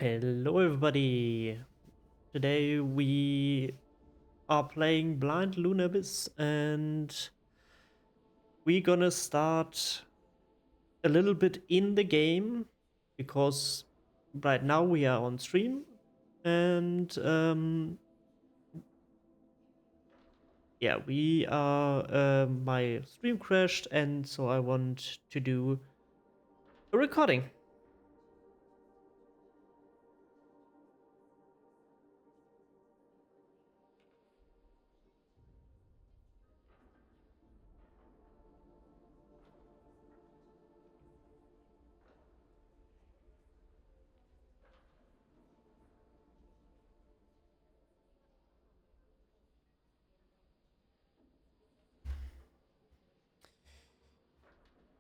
Hello everybody! Today we are playing Blind Lunar Abyss and we're gonna start a little bit in the game because right now we are on stream and yeah, we are my stream crashed and so I want to do a recording.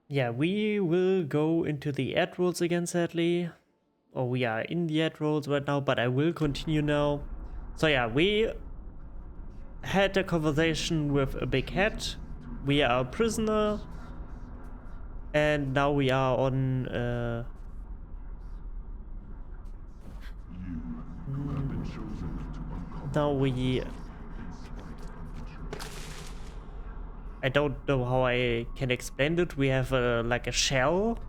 Yeah, we will go into the ad rolls again, sadly. Or we are in the ad rolls right now, but I will continue now. So yeah, we had a conversation with a big head. We are a prisoner. And now we are on... now we... I don't know how I can explain it. We have like a shell.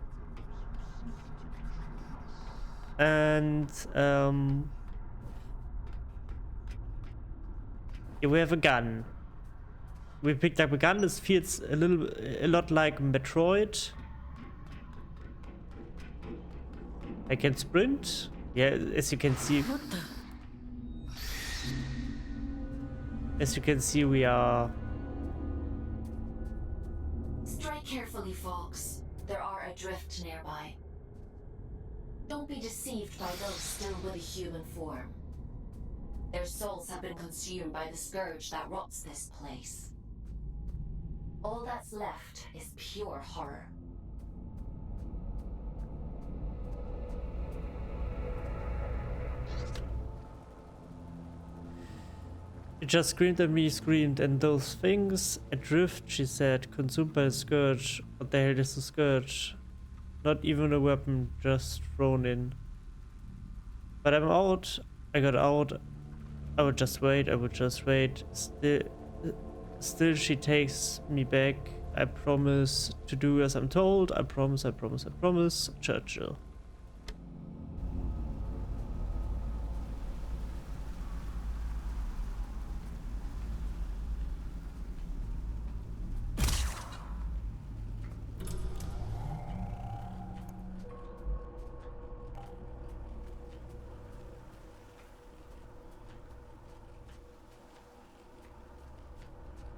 And we have a gun. We picked up a gun. This feels a lot like Metroid. I can sprint. Yeah, as you can see. As you can see, we are... Strike carefully, Fox. There are adrift nearby. Don't be deceived by those still with a human form. Their souls have been consumed by the scourge that rots this place. All that's left is pure horror. It just screamed at me, screamed, and those things adrift, she said, consumed by the scourge. What the hell is the scourge? Not even a weapon, just thrown in. But I'm out. I got out. I would just wait. I would just wait. Still she takes me back. I promise to do as I'm told. I promise, I promise, I promise. Churchill.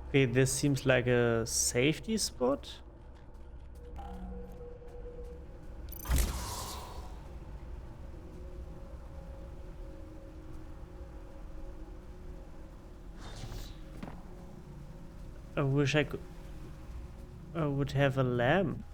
Okay, this seems like a safety spot. I wish I would have a lamp.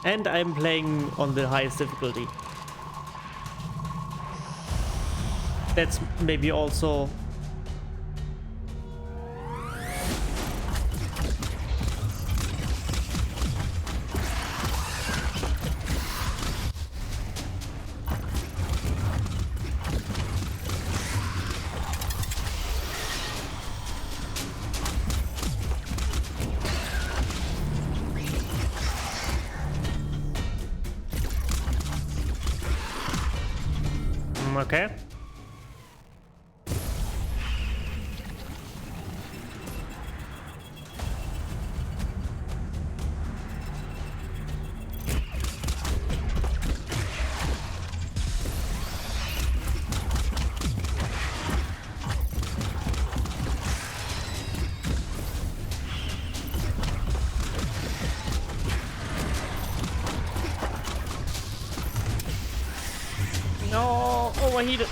And I'm playing on the highest difficulty. That's maybe also... Okay. No, overheated.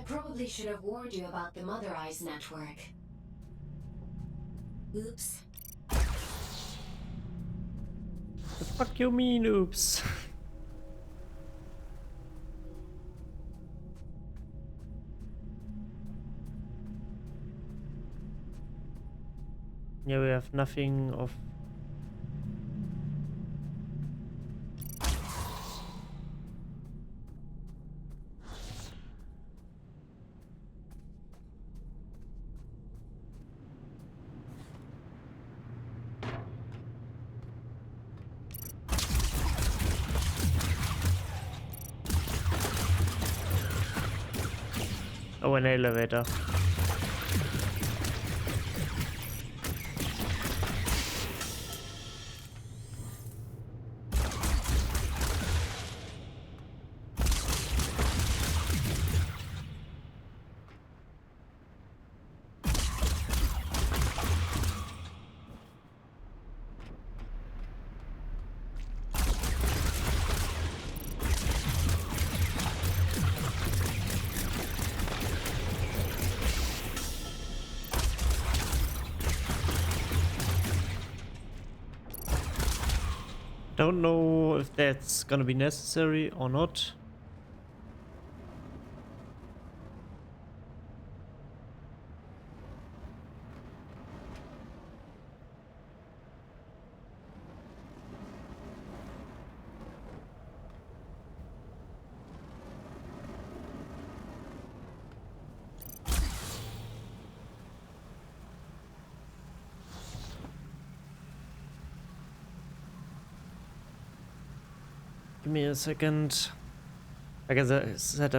probably should have warned you about the Mother Eyes network. Oops. The fuck you mean, oops? Yeah, we have nothing of... Oh, an elevator. Don't know if that's gonna be necessary or not. Give me a second. I guess I said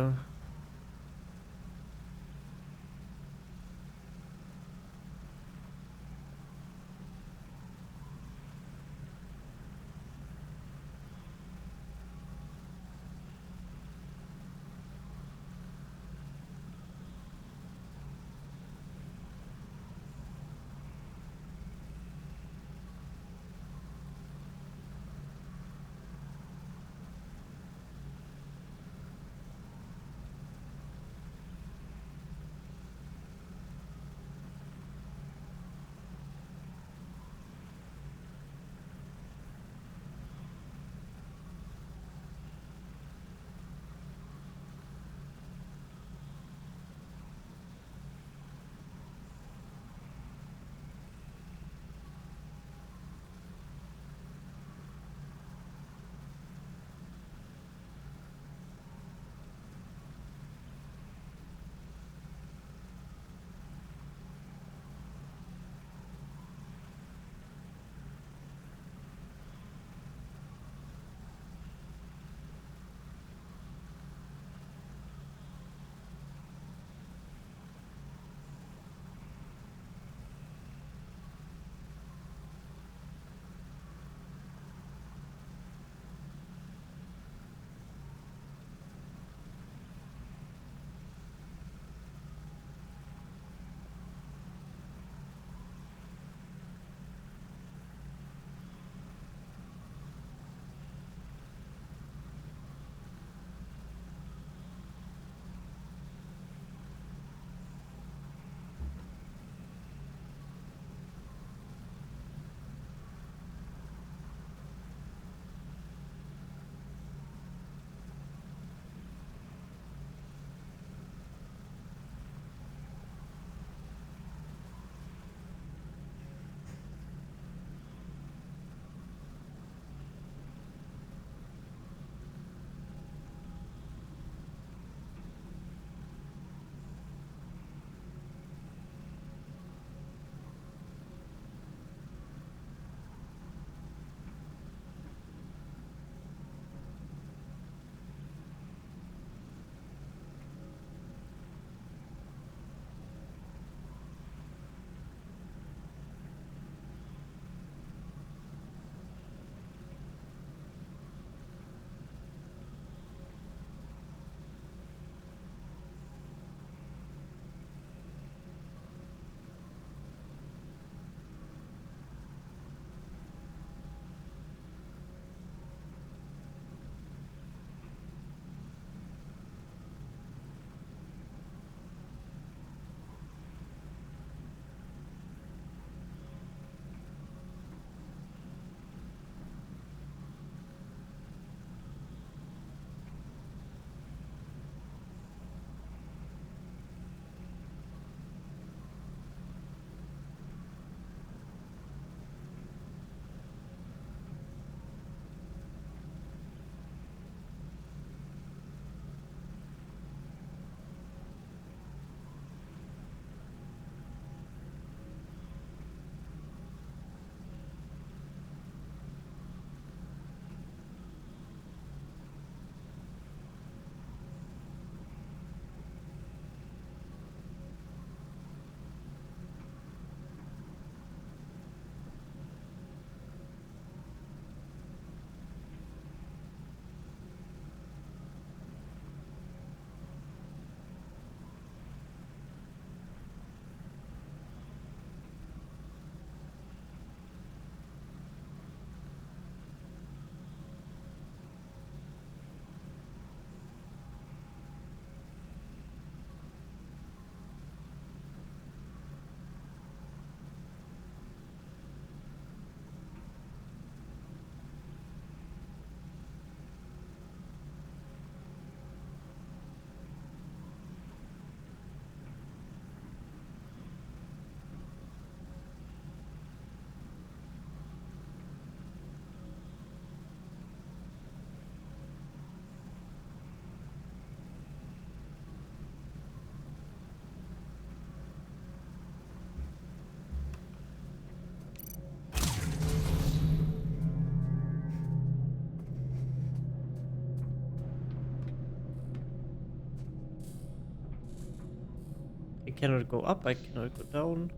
cannot go up, I cannot go down.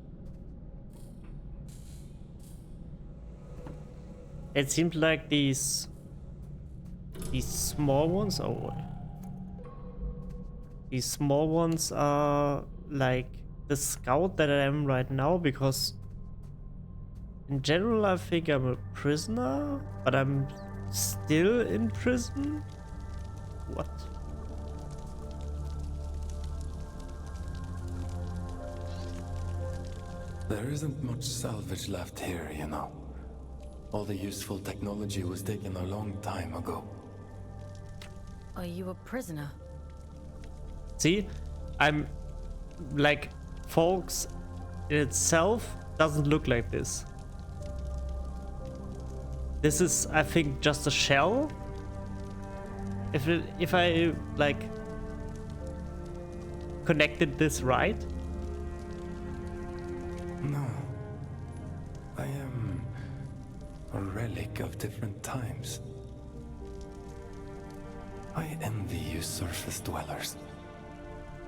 It seems like these small ones, these small ones are like the scout that I am right now, because in general I think I'm a prisoner, but I'm still in prison? What? There isn't much salvage left here, you know. All the useful technology was taken a long time ago. Are you a prisoner? See, I'm like, folks in itself doesn't look like this. This is, I think, just a shell. If I like connected this right. No. I am a relic of different times. I envy you surface dwellers.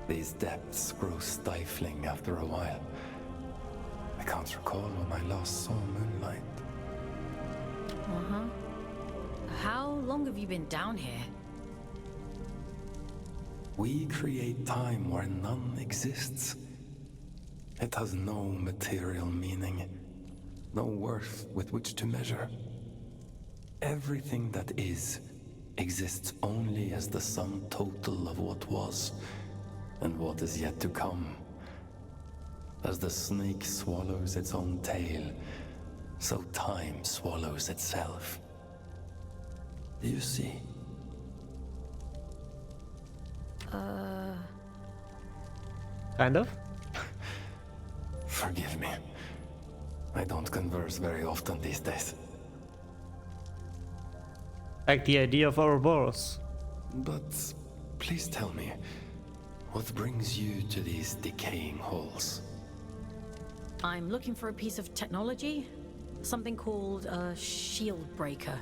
These depths grow stifling after a while. I can't recall when I last saw moonlight. Uh-huh. How long have you been down here? We create time where none exists. It has no material meaning, no worth with which to measure. Everything that is exists only as the sum total of what was and what is yet to come. As the snake swallows its own tail, so time swallows itself. Do you see? Kind of. Forgive me. I don't converse very often these days. Like the idea of Ouroboros. But please tell me, what brings you to these decaying halls? I'm looking for a piece of technology. Something called a shield breaker.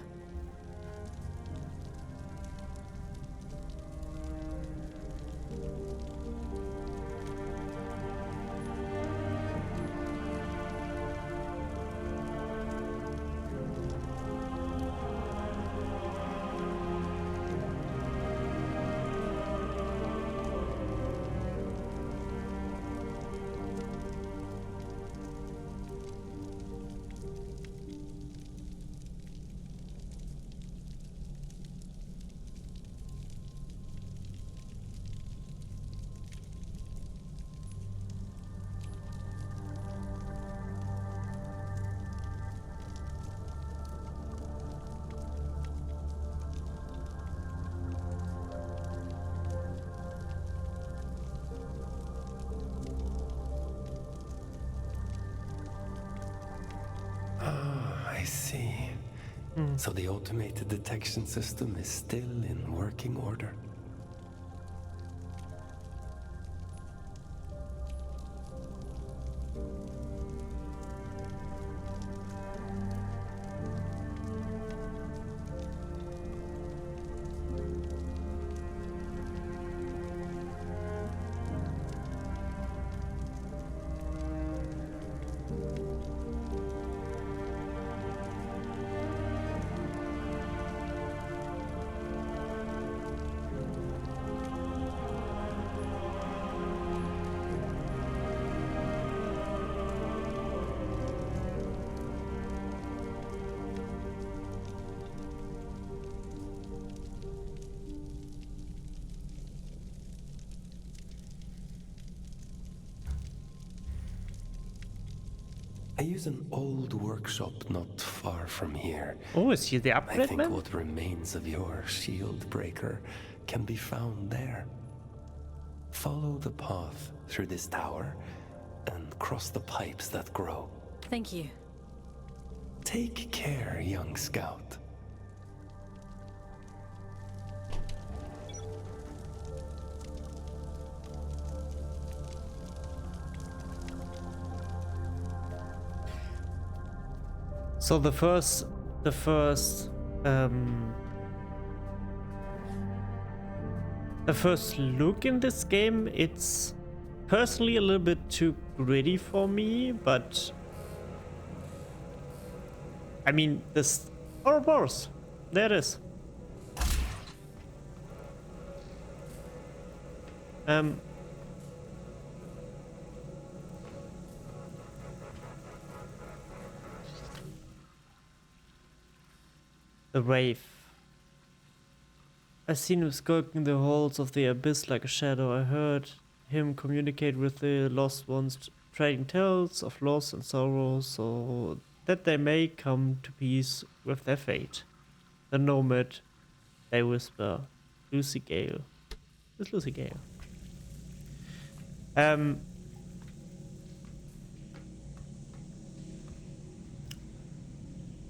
I see. So the automated detection system is still in working order. I use an old workshop not far from here. Oh, is he the I upgrade think man? what remains of your shield breaker can be found there. Follow the path through this tower and cross the pipes that grow. Thank you. Take care, young scout. So the first look in this game, it's personally a little bit too gritty for me, but I mean, this Ouroboros, there it is. The Wraith. I seen him skulking the halls of the abyss like a shadow. I heard him communicate with the lost ones, trading tales of loss and sorrow, so that they may come to peace with their fate. The Nomad, they whisper. Lucy Gale. Who's Lucy Gale?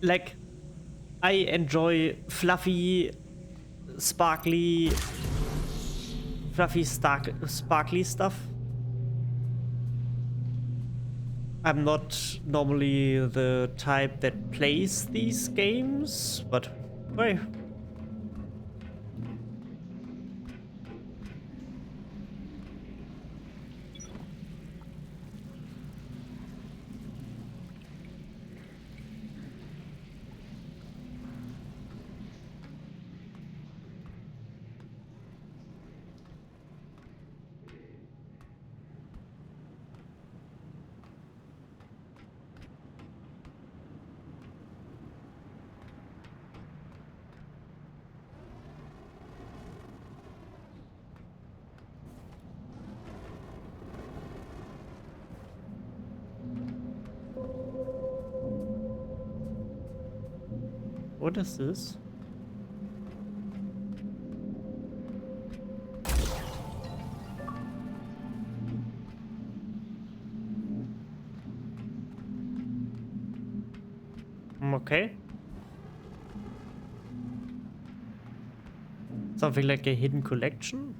Like, I enjoy fluffy, sparkly stuff. I'm not normally the type that plays these games, but hey. What is this? Okay. Something like a hidden collection?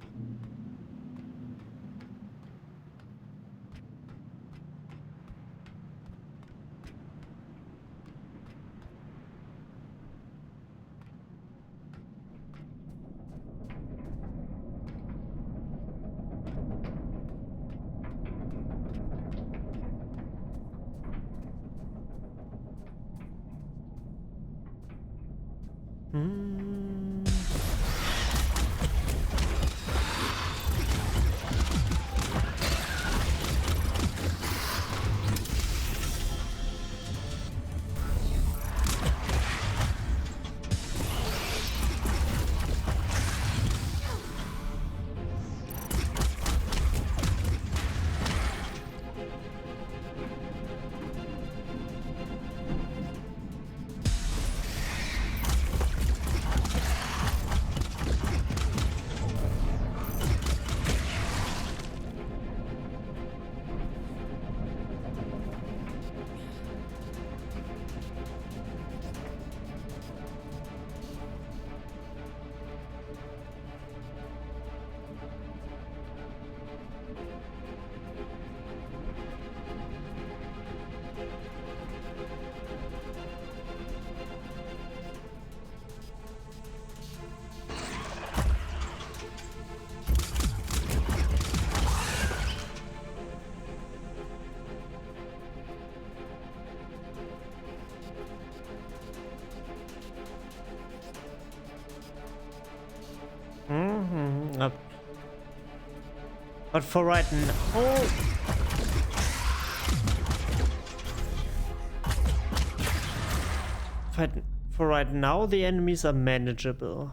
But for right now, for right now, the enemies are manageable.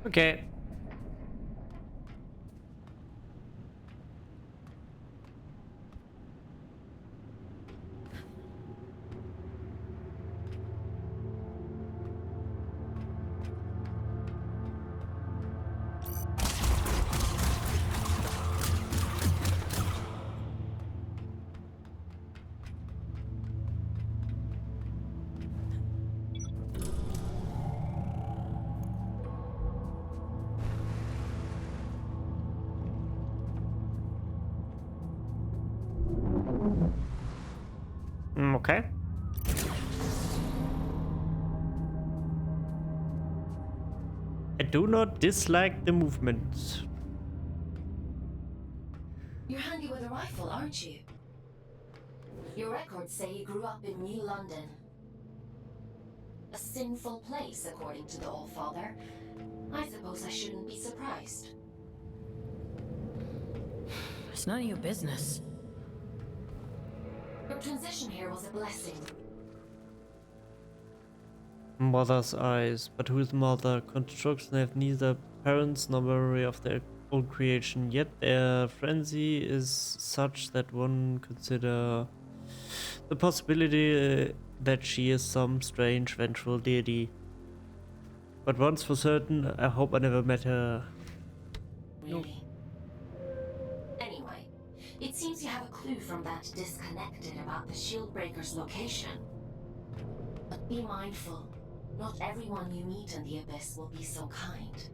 Okay. Okay. I do not dislike the movement. You're handy with a rifle, aren't you? Your records say you grew up in New London. A sinful place, according to the Allfather. I suppose I shouldn't be surprised. It's none of your business. Your transition here was a blessing. Mother's eyes, but whose mother? Construction have neither parents nor memory of their own creation, yet their frenzy is such that one consider the possibility that she is some strange vengeful deity. But once for certain, I hope I never met her. Really? Anyway, it seems you have a clue from that disconnected about the Shieldbreaker's location. But be mindful. Not everyone you meet in the Abyss will be so kind.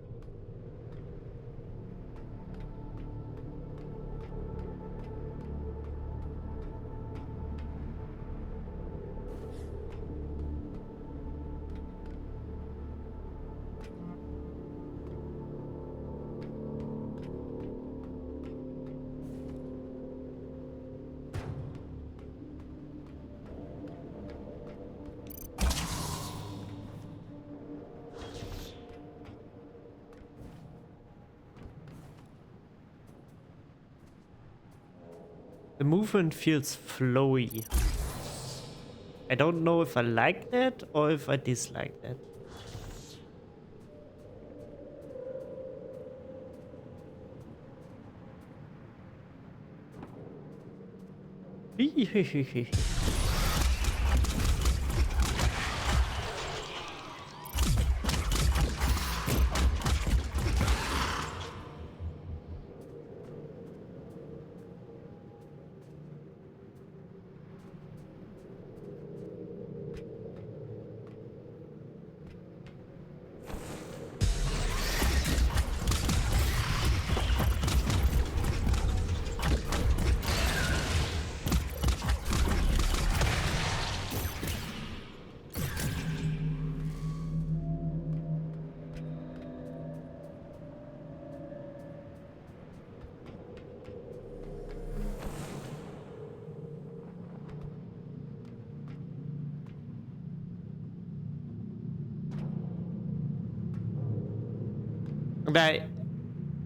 The movement feels flowy. I don't know if I like that or if I dislike that.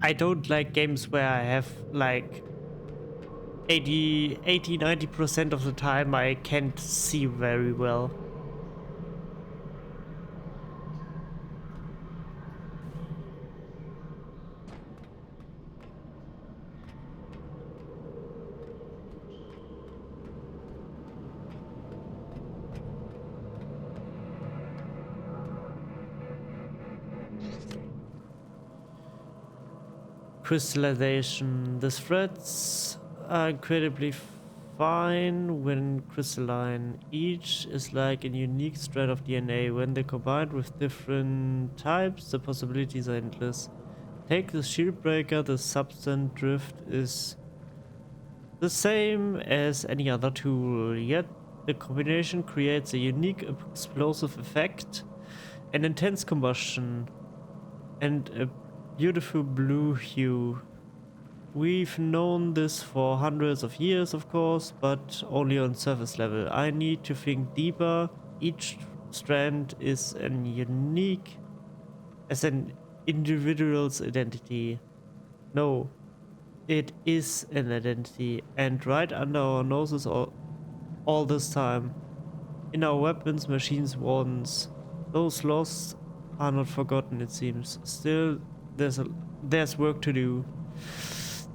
I don't like games where I have like 90% of the time I can't see very well. Crystallization. The threads are incredibly fine when crystalline. Each is like a unique strand of DNA. When they're combined with different types, the possibilities are endless. Take the Shieldbreaker, the substance drift is the same as any other tool, yet the combination creates a unique explosive effect, an intense combustion, and a beautiful blue hue. We've known this for hundreds of years, of course, but only on surface level. I need to think deeper. Each strand is an unique as an individual's identity. No, it is an identity, and right under our noses all this time. In our weapons, machines, wardens. Those lost are not forgotten, it seems. Still, there's work to do.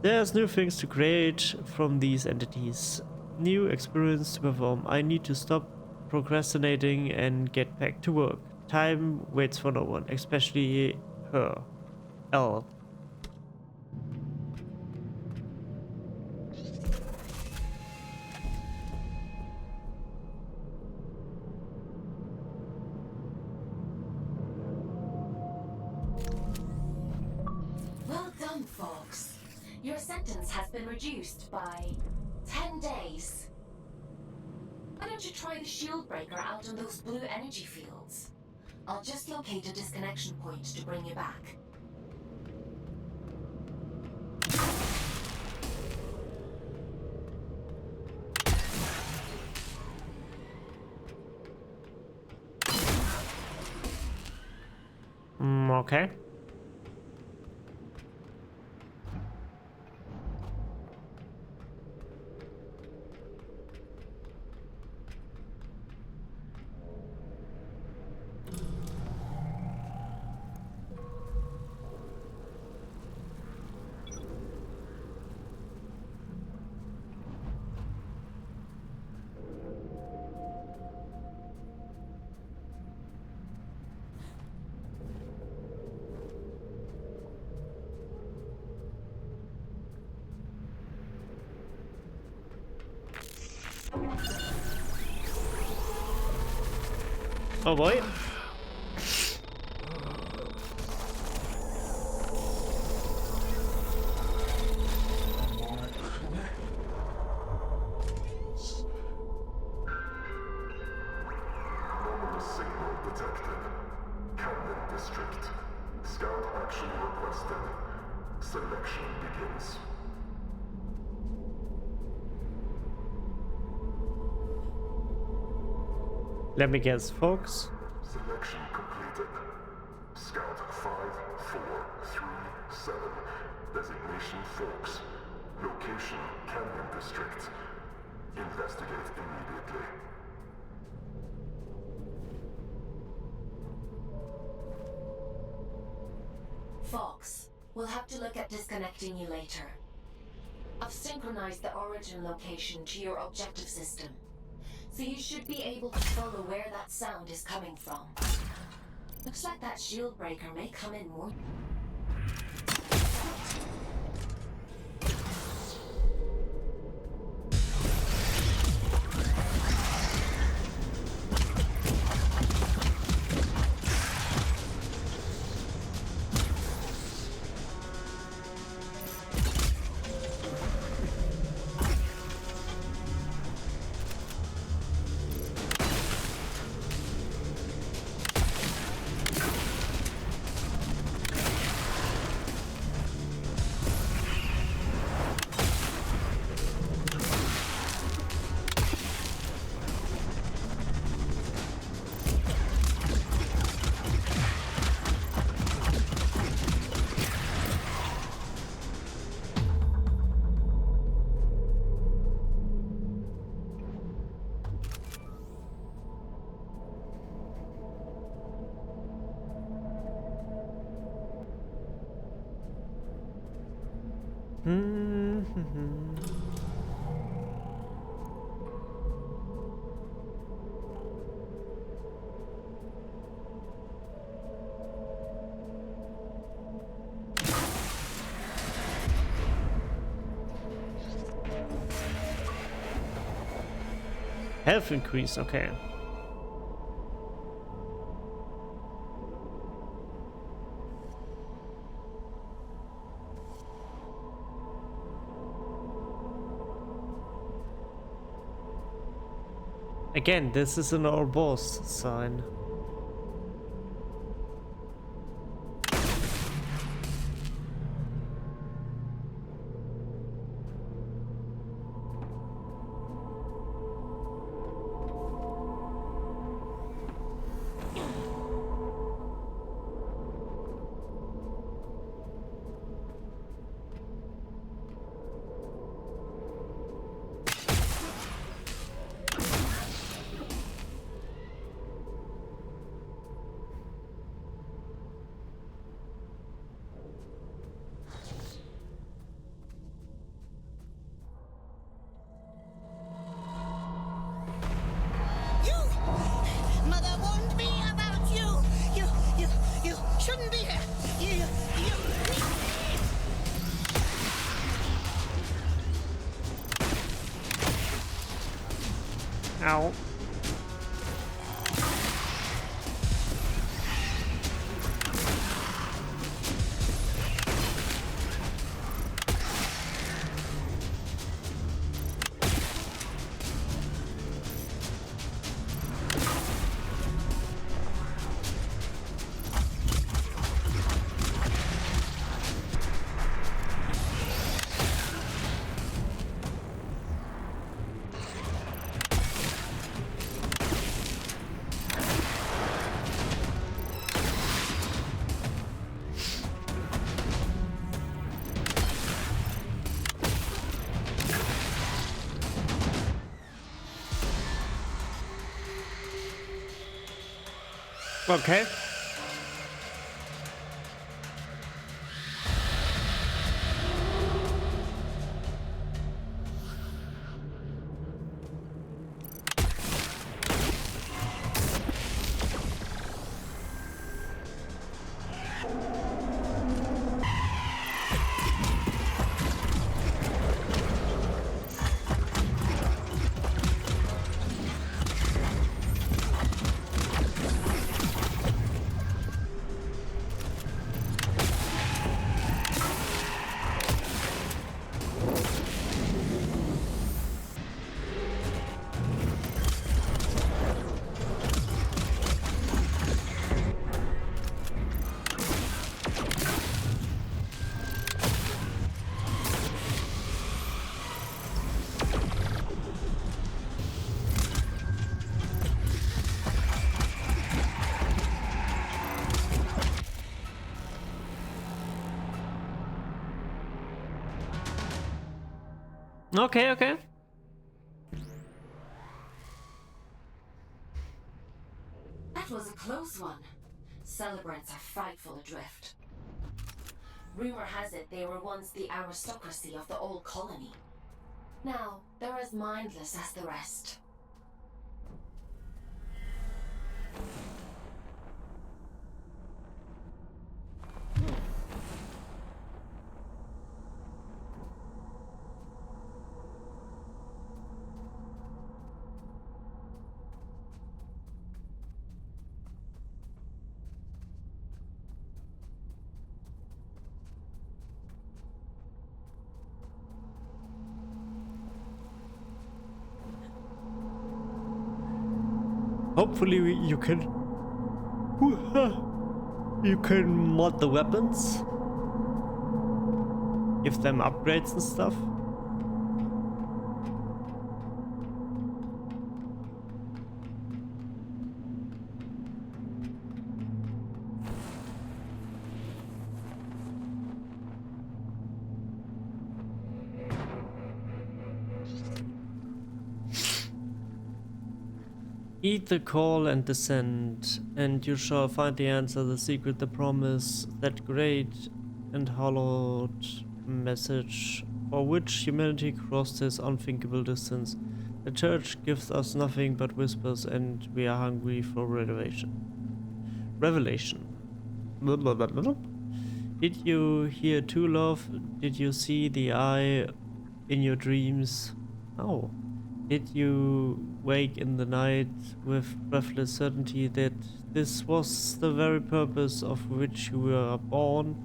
There's new things to create from these entities. New experiments to perform. I need to stop procrastinating and get back to work. Time waits for no one, especially her. L. Well done, Fox. Your sentence has been reduced by 10 days. Why don't you try the shield breaker out on those blue energy fields? I'll just locate a disconnection point to bring you back. Okay. Oh boy. Anomalous signal detected. Camden District. Scout action requested. Selection begins. Let me guess, folks. Selection completed. Scout 5437. Designation Fox. Location Camden District. Investigate immediately. Fox, we'll have to look at disconnecting you later. I've synchronized the origin location to your objective system, so you should be able to follow where that sound is coming from. Looks like that shield breaker may come in more. Health increase, okay. Again, this is an old boss sign. Ow. Okay. Okay, okay. That was a close one. Celebrants are frightful adrift. Rumor has it they were once the aristocracy of the old colony. Now, they're as mindless as the rest. Hopefully you can mod the weapons, give them upgrades and stuff. Heed the call and descend, and you shall find the answer, the secret, the promise, that great and hallowed message for which humanity crossed this unthinkable distance. The church gives us nothing but whispers, and we are hungry for revelation. Revelation. Blah, blah, blah, blah. Did you hear true love? Did you see the eye in your dreams? Oh. Did you wake in the night with breathless certainty that this was the very purpose of which you were born?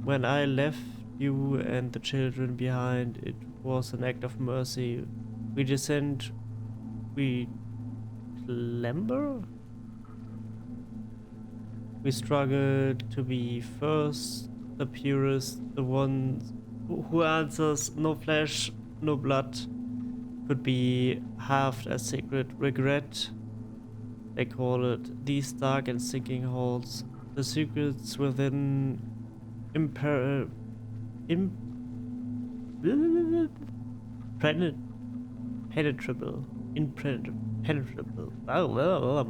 When I left you and the children behind, it was an act of mercy. We descend, we clamber? We struggled to be first, the purest, the one who answers no flesh, no blood, could be halved as sacred regret. They call it these dark and sinking halls. The secrets within impenetrable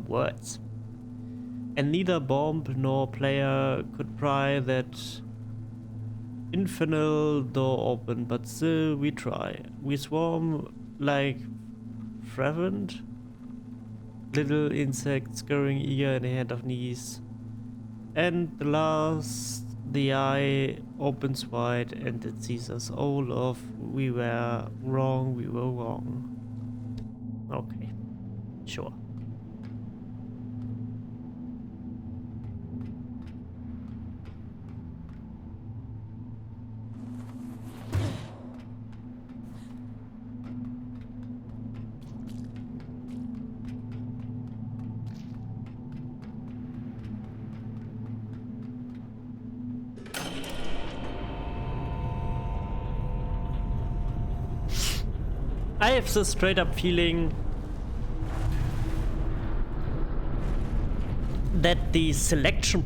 words. And neither bomb nor player could pry that infernal door open, but still we try. We swarm like fervent little insects scurrying eager in a hand of knees. And the last, the eye opens wide and it sees us all of we were wrong, we were wrong. Okay. Sure. I have the straight up feeling that the selection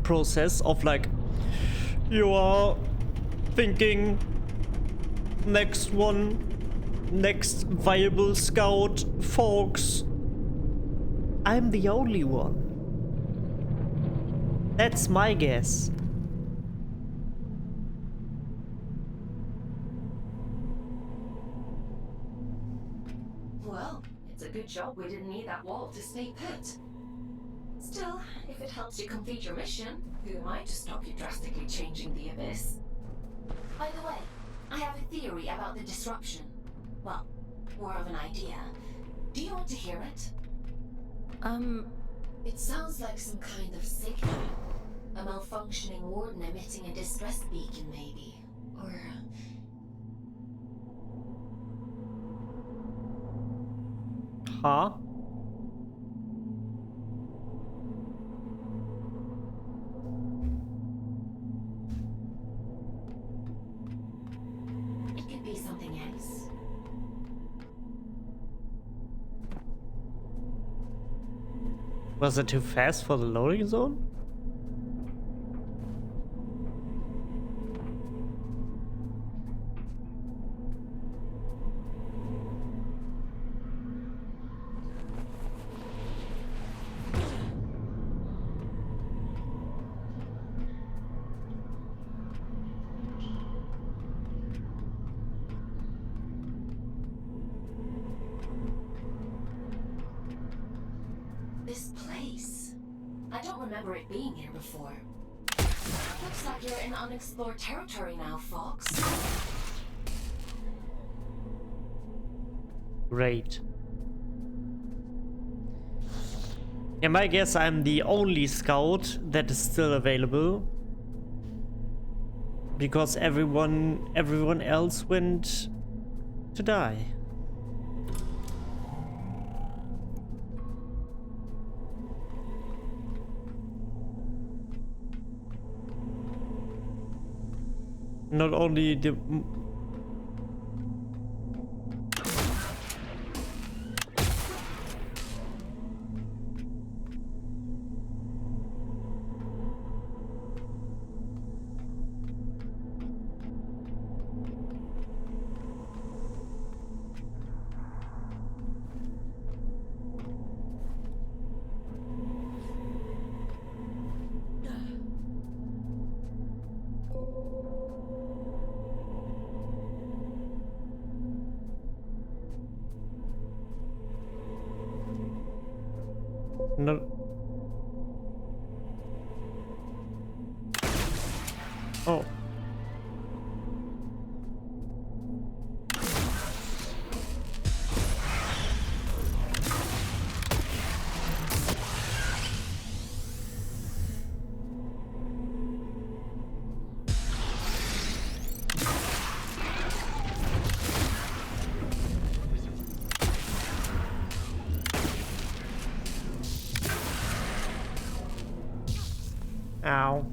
process of like, you are thinking next one, next viable scout, Fox, I'm the only one. That's my guess. Well, it's a good job we didn't need that wall to stay put. Still, if it helps you complete your mission, who am I to stop you drastically changing the Abyss? By the way, I have a theory about the disruption. Well, more of an idea. Do you want to hear it? It sounds like some kind of signal. A malfunctioning warden emitting a distress beacon, maybe. Or... Huh? it could be something else. Was it too fast for the loading zone? This place. I don't remember it being here before. Looks like you're in unexplored territory now, Fox. Great. Yeah, my guess I'm the only scout that is still available. Because everyone else went to die. Not only the... Not... Oh. Ow.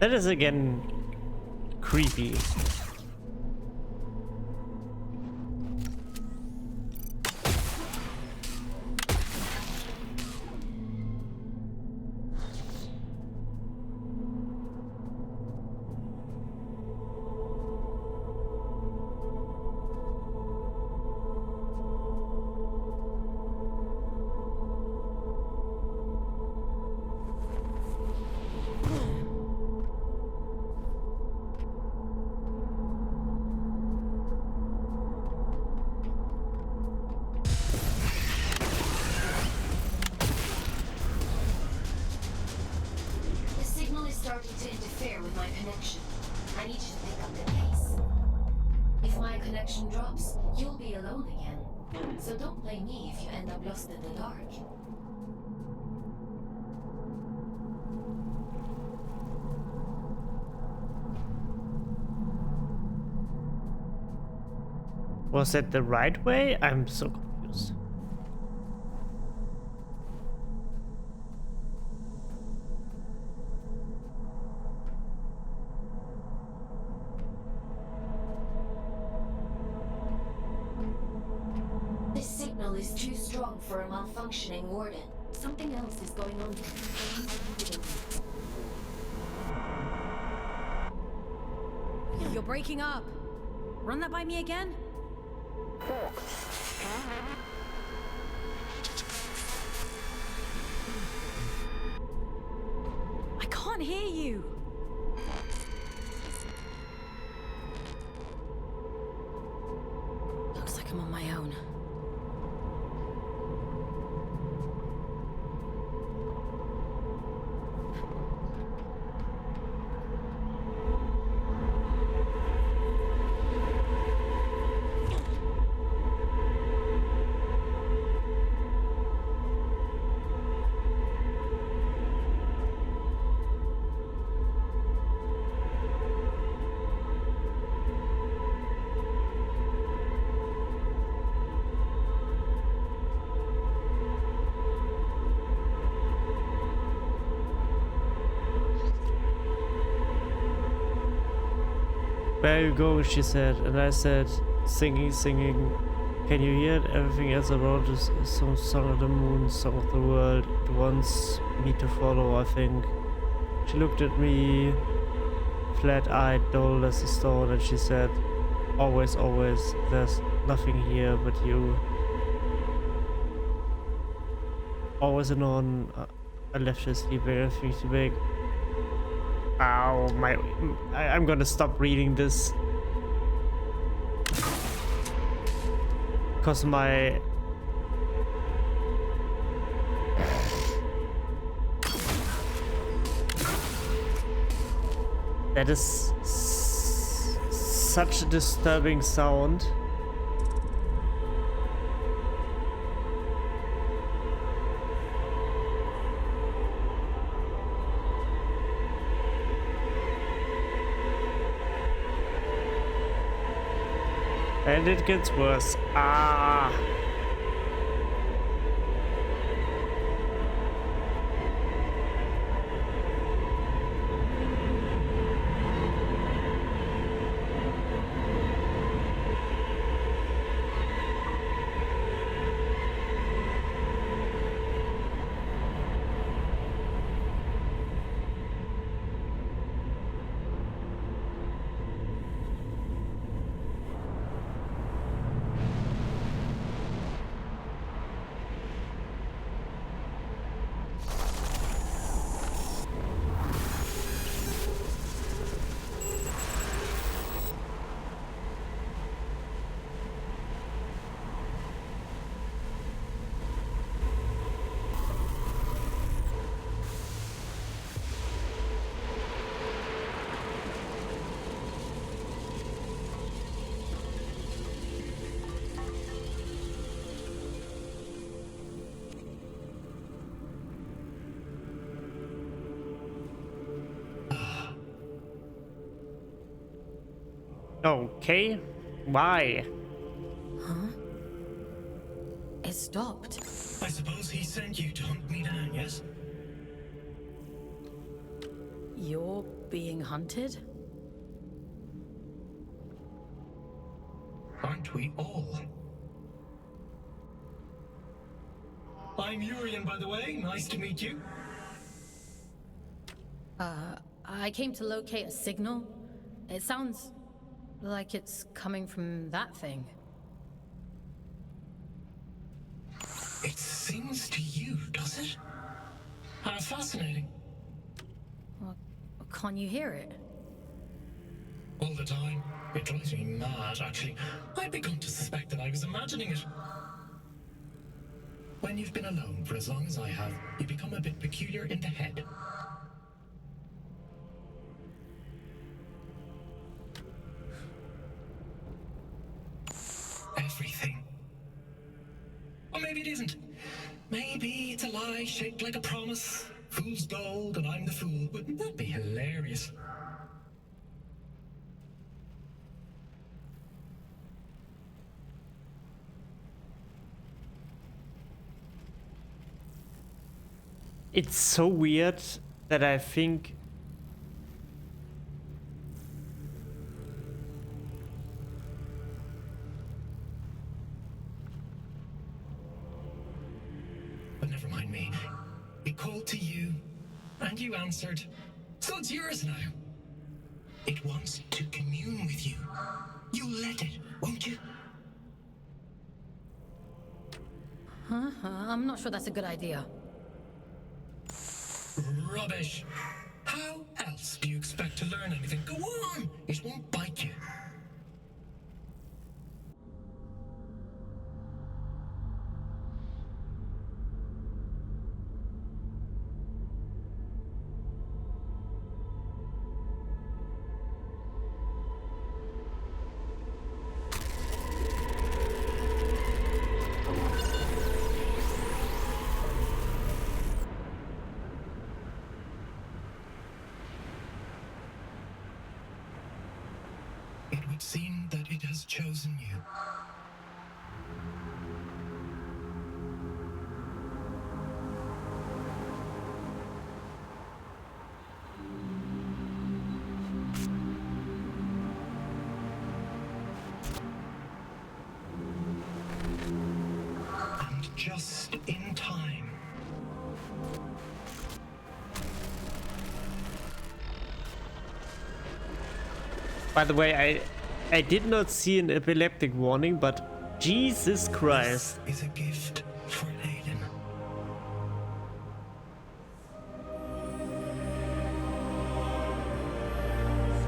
That is again creepy. The signal is starting to interfere with my connection. I need you to pick up the case. If my connection drops, you'll be alone again. So don't blame me if you end up lost in the dark. Was that the right way? I'm so confused. This signal is too strong for a malfunctioning warden. Something else is going on here. You're breaking up. Run that by me again? I can't hear you. Looks like I'm on my own. Where are you going? She said, and I said, singing, singing. Can you hear it? Everything else around is some song of the moon, song of the world. It wants me to follow, I think. She looked at me, flat-eyed, dull as a stone, and she said, always, always, there's nothing here but you. Always and on, I left her sleeping, everything to make. Ow, I'm gonna stop reading this. Cause my... That is such a disturbing sound. And it gets worse. Ah! Okay, why? It stopped. I suppose he sent you to hunt me down, yes? You're being hunted? Aren't we all? I'm Urian, by the way. Nice to meet you. I came to locate a signal. It sounds like it's coming from that thing. It sings to you, does it? How fascinating. Well, can't you hear it? All the time. It drives me mad, actually. I've begun to suspect that I was imagining it. When you've been alone for as long as I have, you become a bit peculiar in the head. Everything. Or maybe it isn't. Maybe it's a lie shaped like a promise. Fool's gold and I'm the fool. Wouldn't that be hilarious? It's so weird that I think But never mind me. It called to you, and you answered. So it's yours now. It wants to commune with you. You'll let it, won't you? I'm not sure that's a good idea. Rubbish. How else do you expect to learn anything? Go on! It won't bite you. It would seem that it has chosen you. And just in time. by the way, I did not see an epileptic warning, but Jesus Christ. This is a gift for Aiden.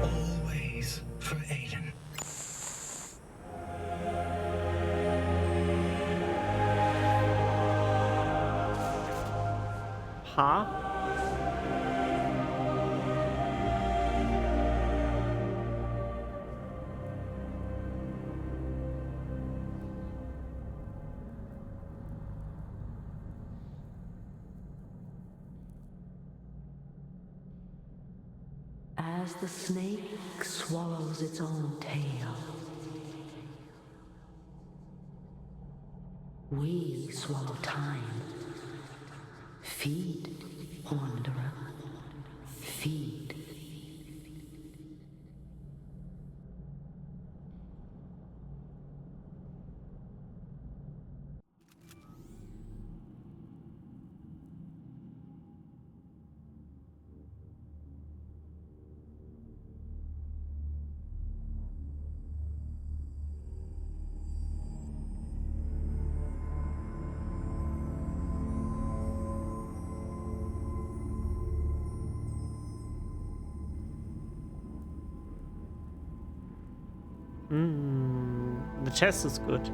Always for Aiden. Huh? As the snake swallows its own tail, we swallow time. Feed, wanderer, feed. The chest is good.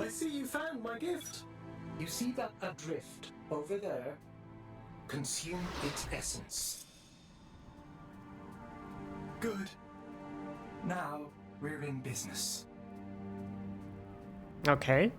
I see you found my gift. You see that adrift over there? Consume its essence. Good. Now we're in business. Okay.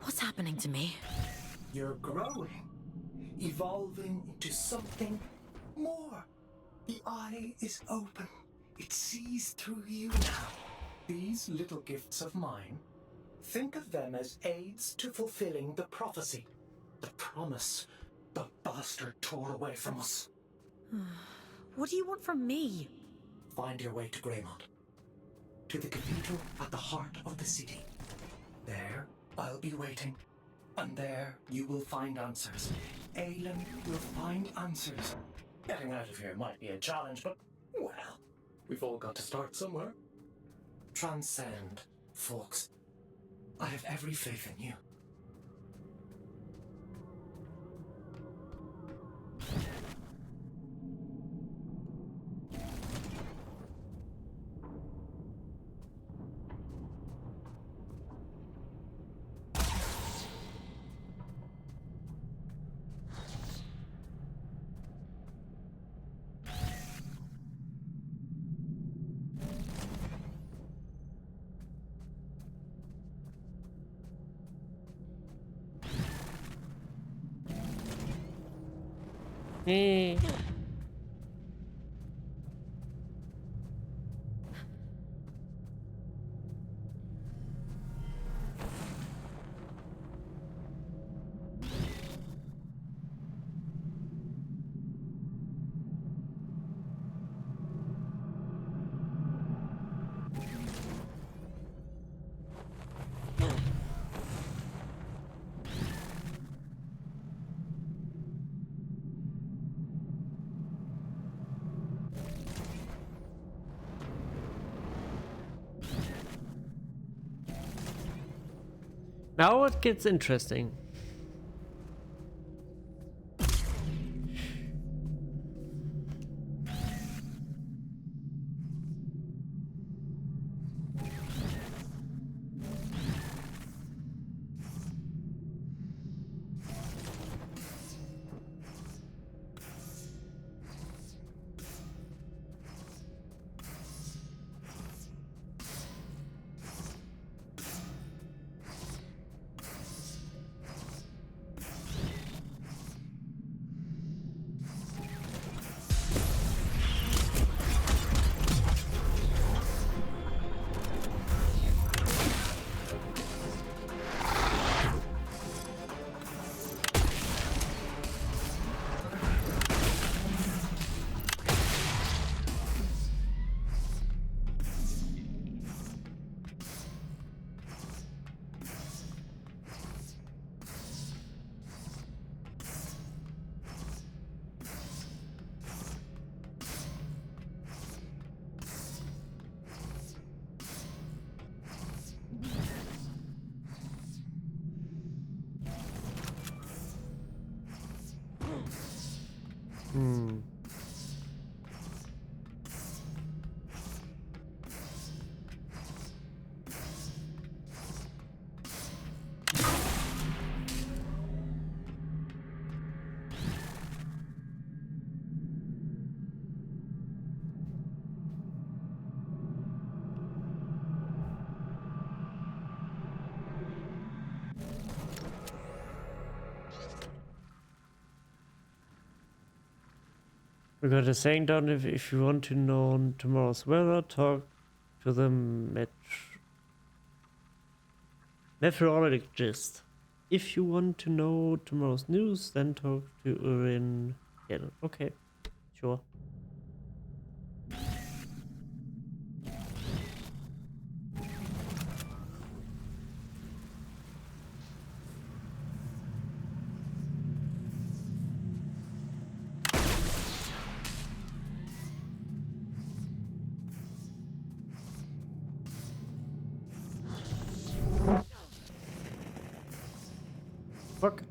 What's happening to me? You're growing, evolving into something more. The eye is open. It sees through you now. These little gifts of mine, think of them as aids to fulfilling the prophecy, the promise the bastard tore away from us. What do you want from me? Find your way to Greymont, to the cathedral at the heart of the city. There, I'll be waiting, and there you will find answers. Aelin will find answers. Getting out of here might be a challenge, but, well, we've all got to start somewhere. Transcend, folks. I have every faith in you. Eh. Now it gets interesting. We got a saying down if you want to know tomorrow's weather, talk to the meteorologist. If you want to know tomorrow's news, then talk to Urin. Okay, sure. Fuck.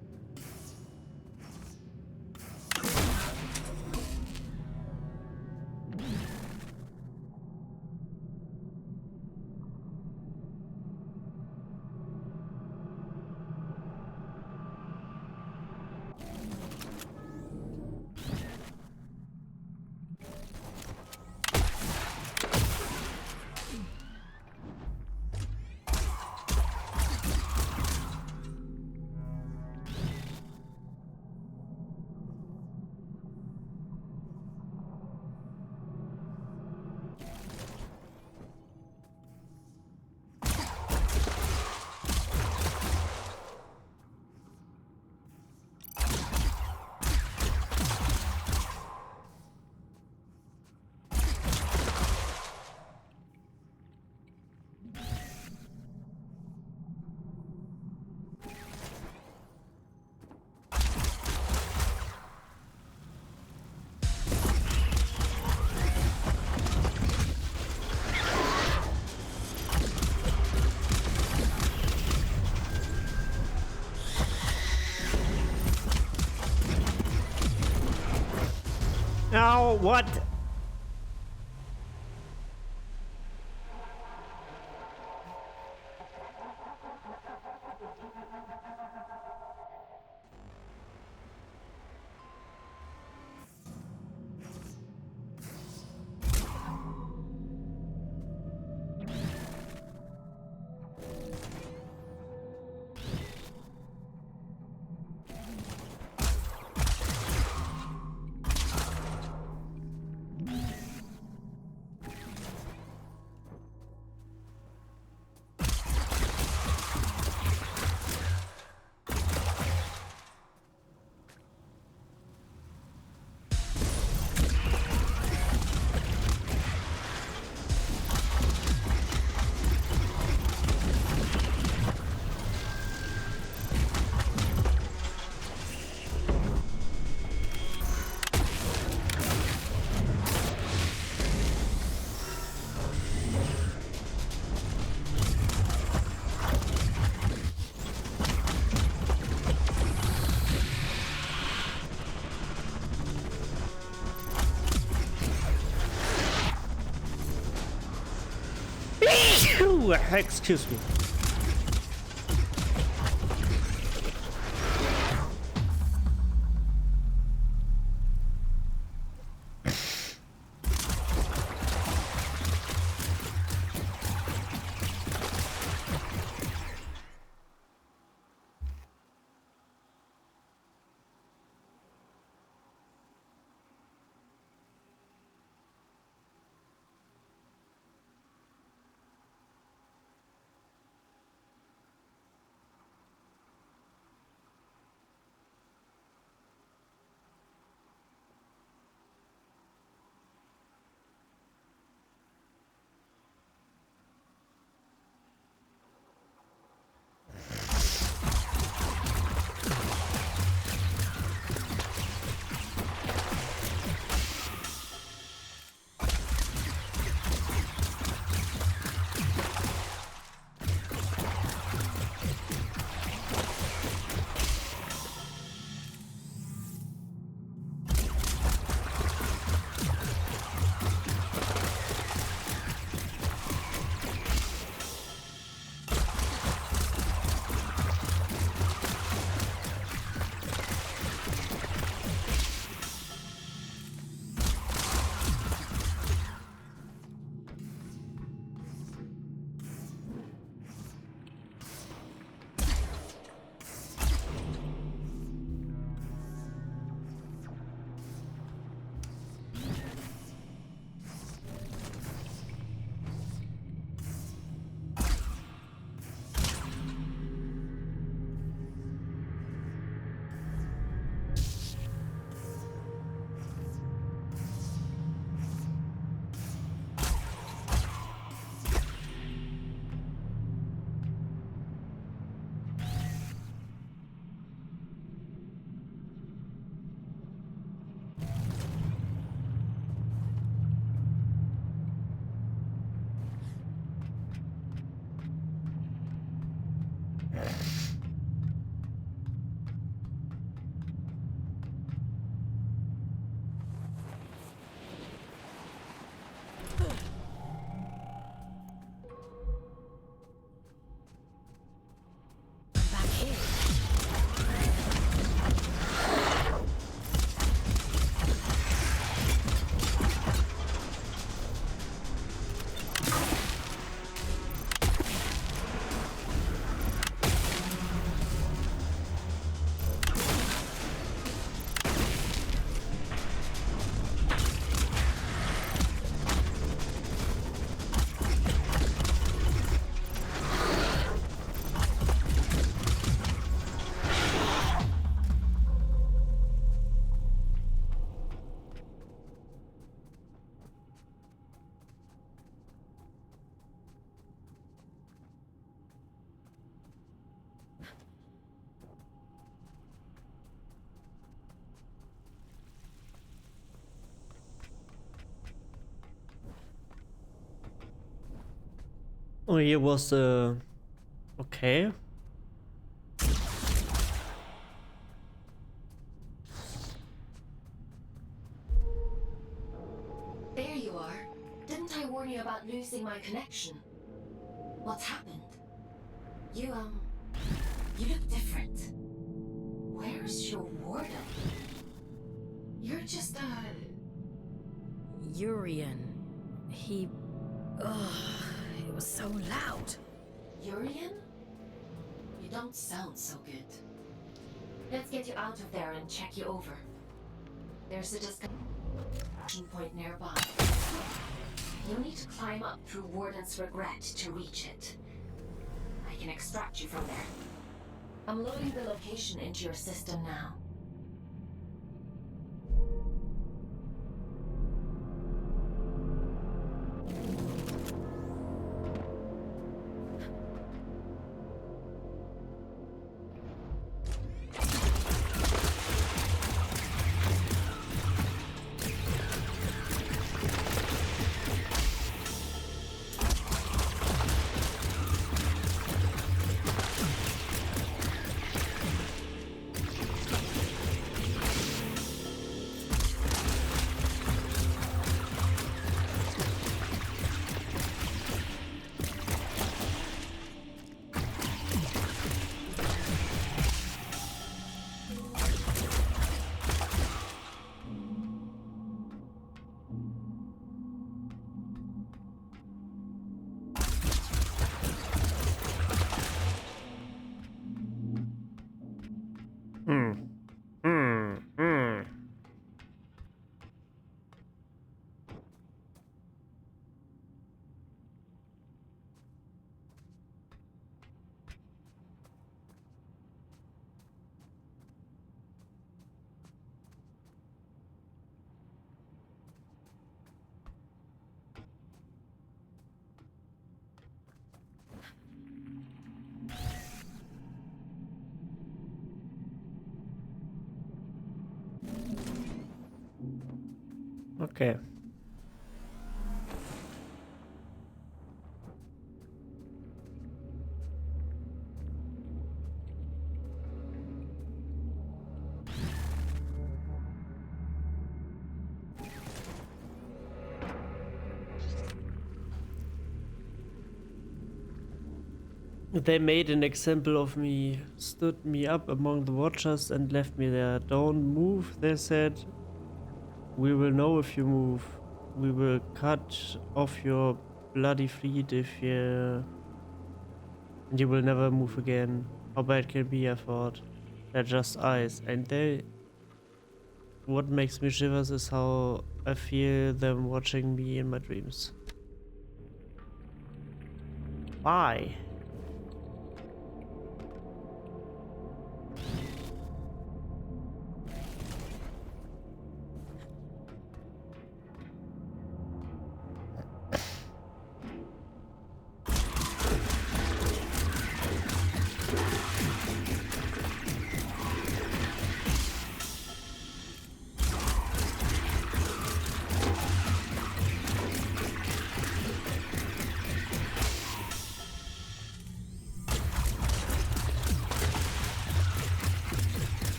Now what? Excuse me. Back here. Oh, here was okay. There you are. Didn't I warn you about losing my connection? What's happened? You look different. Where's your warden? You're just Urian. He... Ugh, it was so loud. Urian? You don't sound so good. Let's get you out of there and check you over. There's a disconnection point nearby. You'll need to climb up through Warden's Regret to reach it. I can extract you from there. I'm loading the location into your system now. Okay. They made an example of me, stood me up among the watchers and left me there. Don't move, they said. We will know if you move. We will cut off your bloody fleet if you... And you will never move again. How bad can it be, I thought. They're just eyes, ain't they? What makes me shivers is how I feel them watching me in my dreams. Why?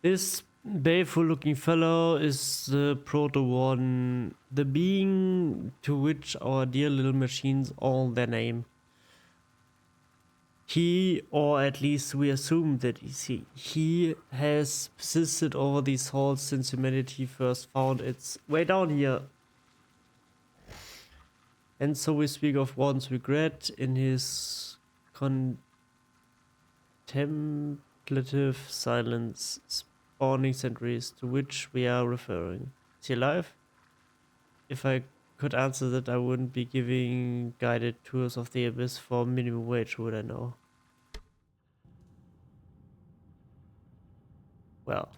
This baleful looking fellow is the Proto Warden, the being to which our dear little machines owe their name. He, or at least we assume that he has persisted over these halls since humanity first found its way down here. And so we speak of Warden's regret in his contemplative silence, spawning centuries, to which we are referring. Is he alive? If I could answer that, I wouldn't be giving guided tours of the abyss for minimum wage, would I know? Well.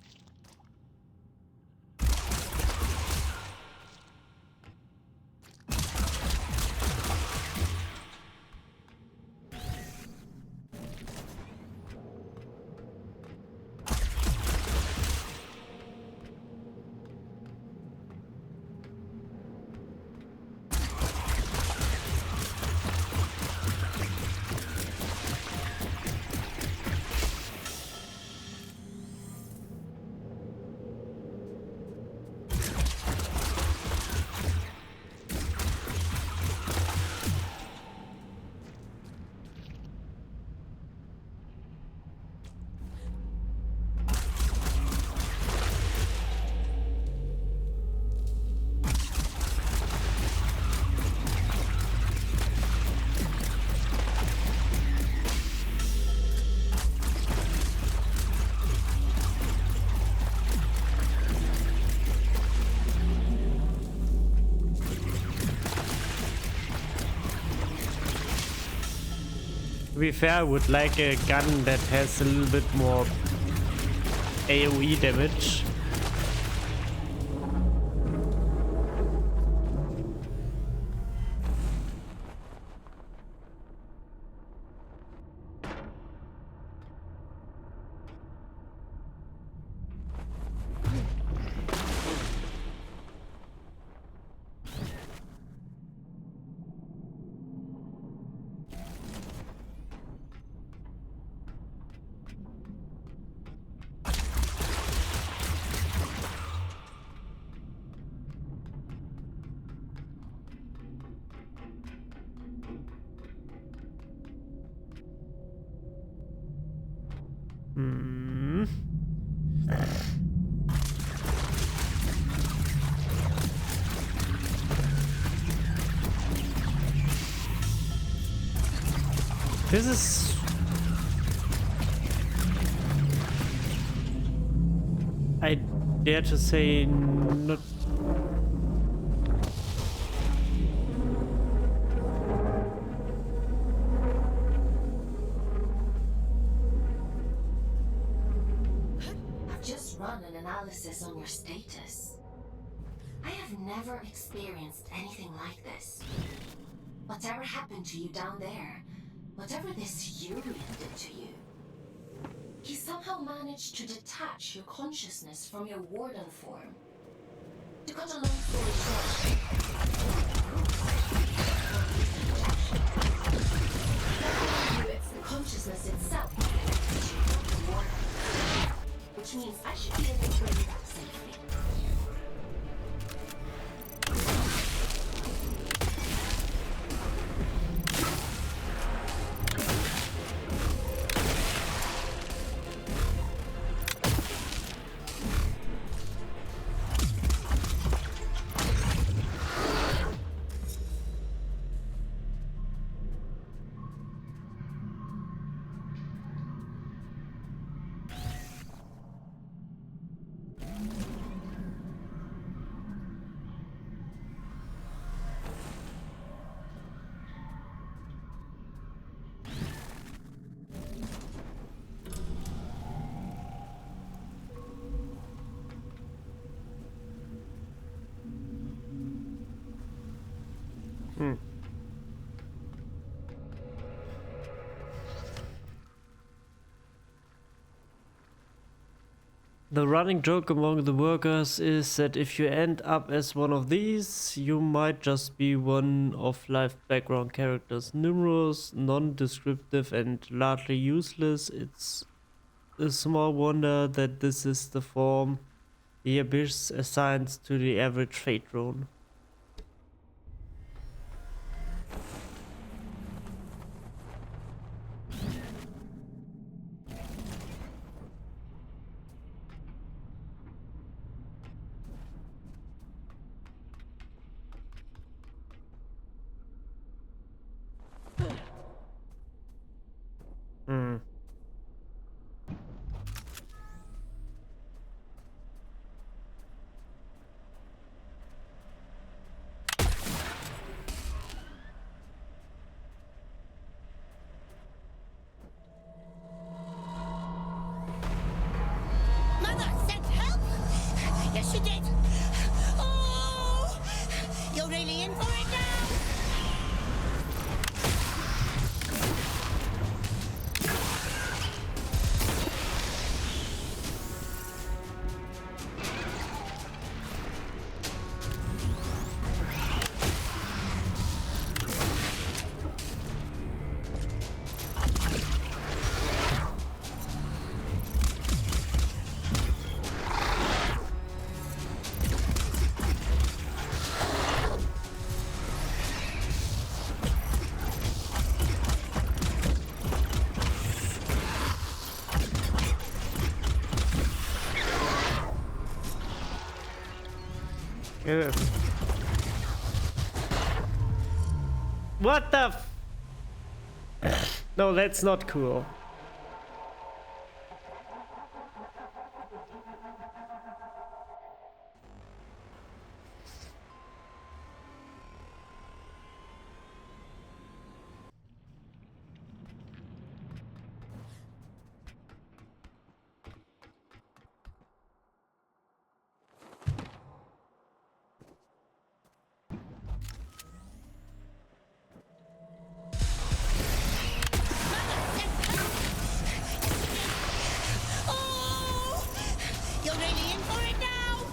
To be fair, I would like a gun that has a little bit more AoE damage. This is... I dare to say not... I've just run an analysis on your status. I have never experienced anything like this. Whatever happened to you down there, whatever this Urian did to you, he somehow managed to detach your consciousness from your Warden form. To cut a long story short, it's the consciousness itself that the Warden, which means I should be able to bring you back safely. The running joke among the workers is that if you end up as one of these, you might just be one of life background characters. Numerous, non-descriptive and largely useless. It's a small wonder that this is the form the Abyss assigns to the average Fate drone. Hmm. Mother sent help? Yes, she did. Oh! You're really in for it now? Yeah. What the No, that's not cool. Oh! You're really in for it now?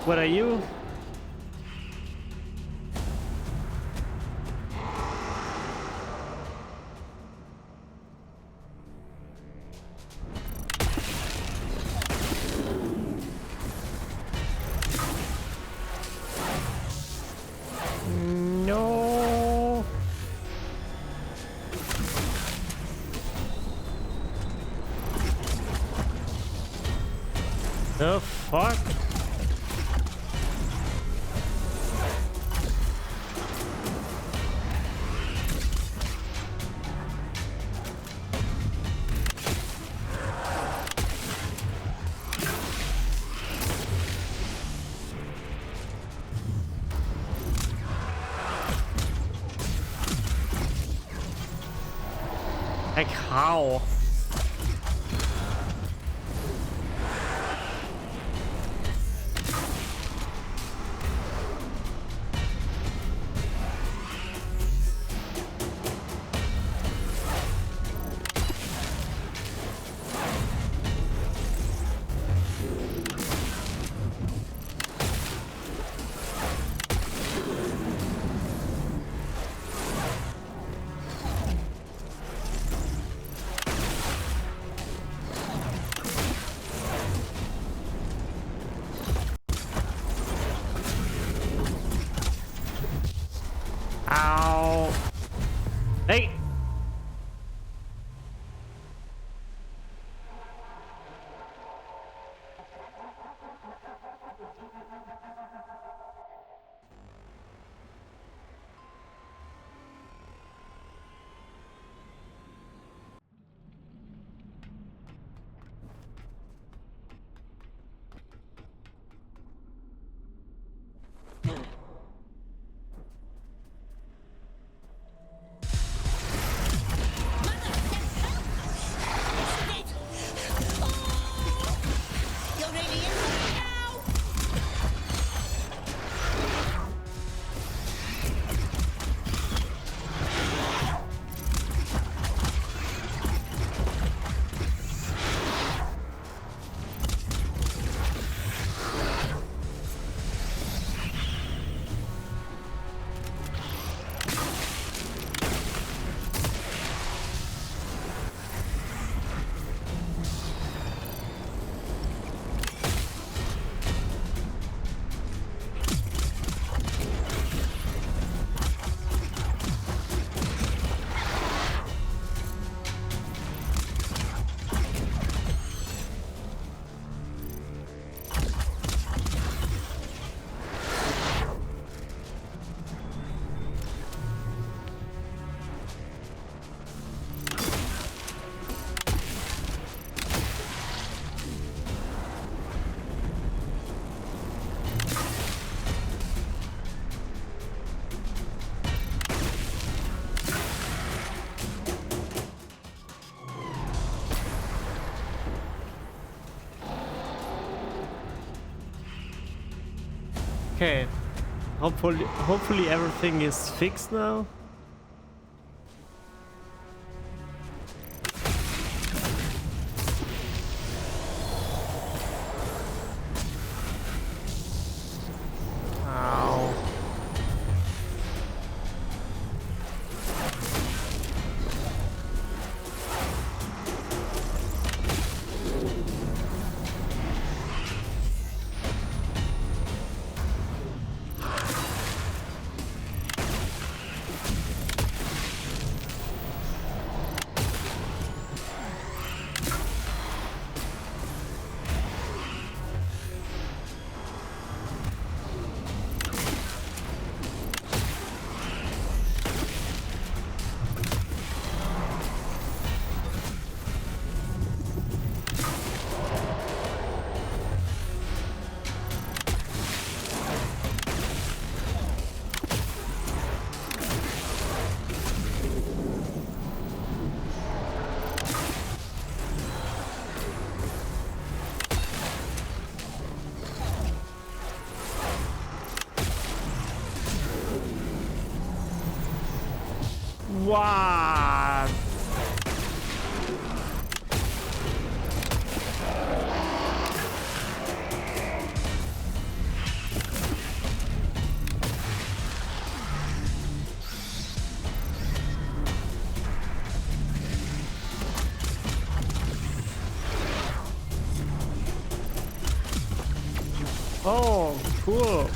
What are you? No. The fuck? Like how? Ow. Hey. You're really in there now. Okay. Hopefully everything is fixed now. Ow. What? Oh, cool.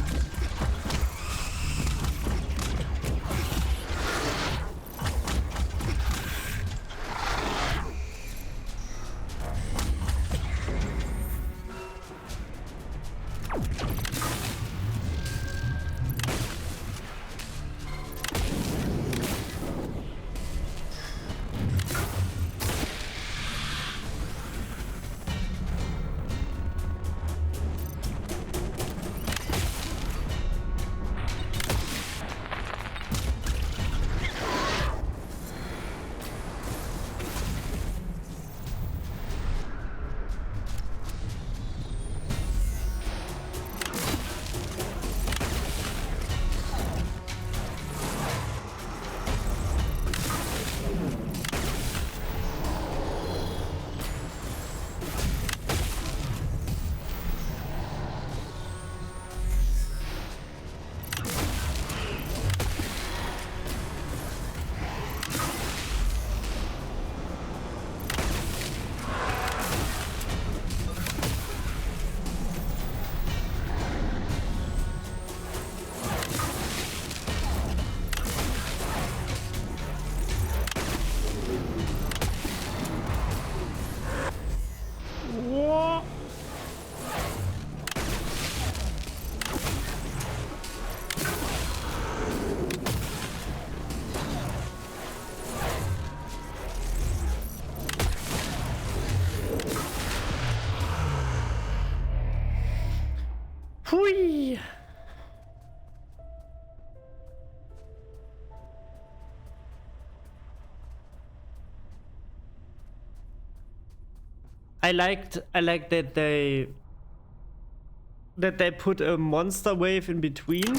I liked that they put a monster wave in between,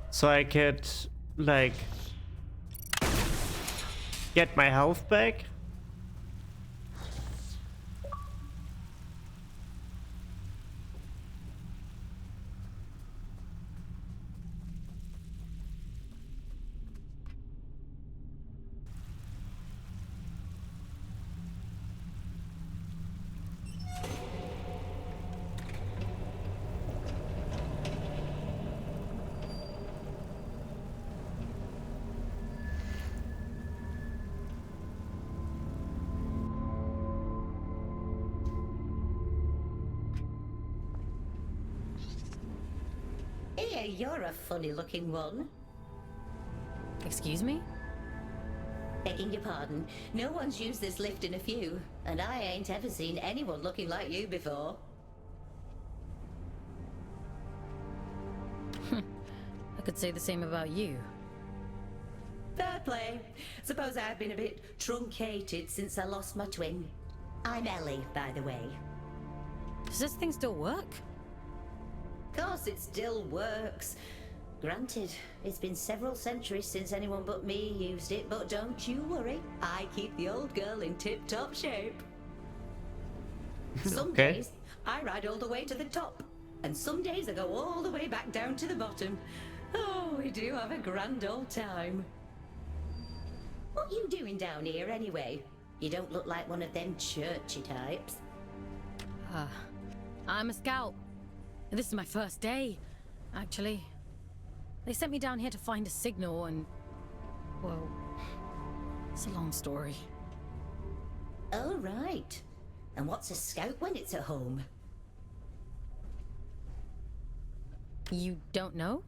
so I could like get my health back. Here, you're a funny-looking one. Excuse me? Begging your pardon, no one's used this lift in a few, and I ain't ever seen anyone looking like you before. I could say the same about you. Fair play. Suppose I've been a bit truncated since I lost my twin. I'm Ellie, by the way. Does this thing still work? Course it still works. Granted, it's been several centuries since anyone but me used it, but don't you worry. I keep the old girl in tip-top shape. Some Okay. days, I ride all the way to the top, and some days I go all the way back down to the bottom. Oh, we do have a grand old time. What you doing down here, anyway? You don't look like one of them churchy types. I'm a scout. This is my first day, actually. They sent me down here to find a signal and... well, it's a long story. Oh, right. And what's a scout when it's at home? You don't know?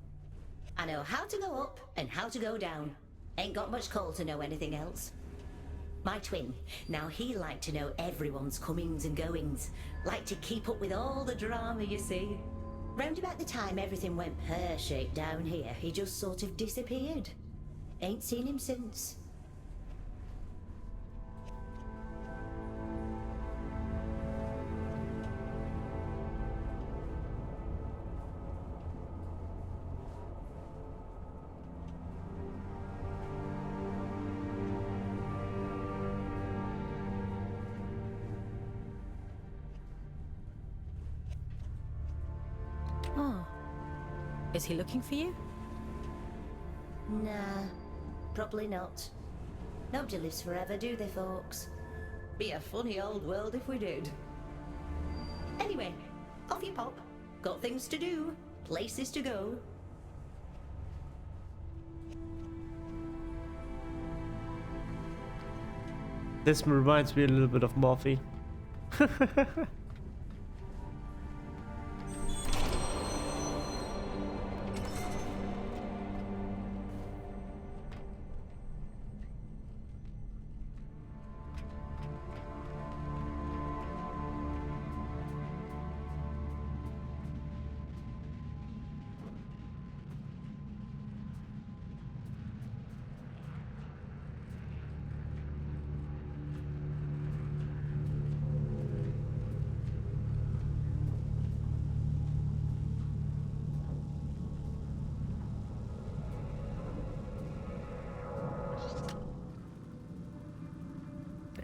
I know how to go up and how to go down. Ain't got much call to know anything else. My twin, now he liked to know everyone's comings and goings. Liked to keep up with all the drama, you see. Round about the time everything went pear-shaped down here, he just sort of disappeared. Ain't seen him since. Oh. Is he looking for you? Nah, probably not. Nobody lives forever, do they, folks? Be a funny old world if we did. Anyway, off you pop. Got things to do, places to go. This reminds me a little bit of Morphe.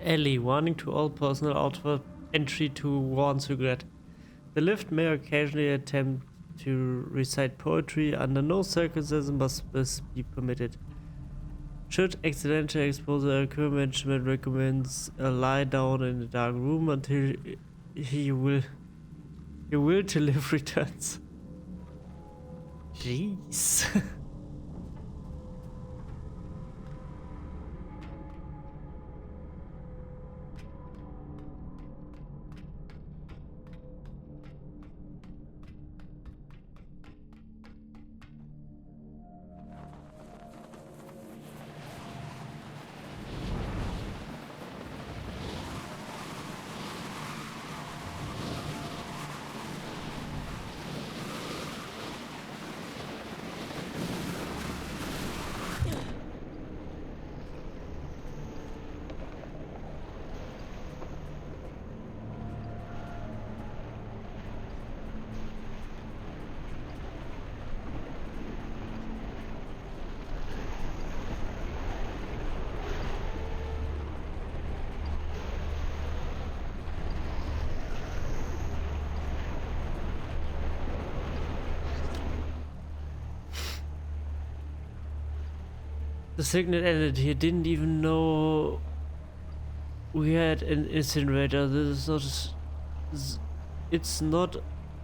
Ellie, warning to all personnel out for entry to warns regret. The lift may occasionally attempt to recite poetry. Under no circumstances must this be permitted. Should accidental exposure occur, management recommends a lie down in a dark room until your will to live returns. Jeez. The signal ended. He didn't even know we had an incinerator. This is not. It's not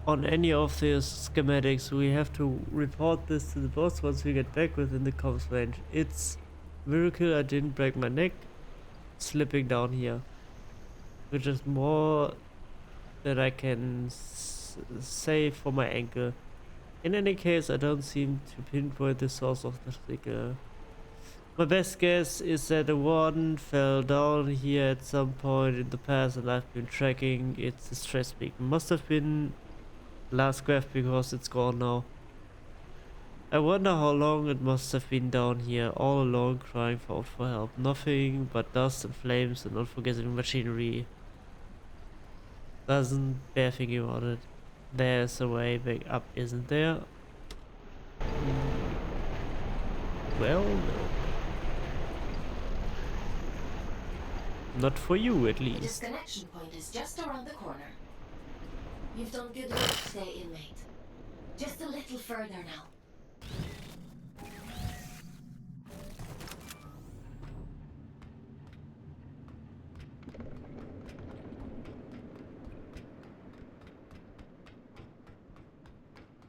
on any of the schematics. We have to report this to the boss once we get back within the comms range. It's miracle I didn't break my neck slipping down here, which is more than I can say for my ankle. In any case, I don't seem to pinpoint the source of the signal. My best guess is that the warden fell down here at some point in the past and I've been tracking its distress peak. Must have been last graph because it's gone now. I wonder how long it must have been down here, all alone crying for help. Nothing but dust and flames and unforgiving machinery. Doesn't bear thinking about it. There's a way back up, isn't there? Well, no. Not for you, at The least. disconnection point is just around the corner. You've done good work today, inmate. Just a little further now.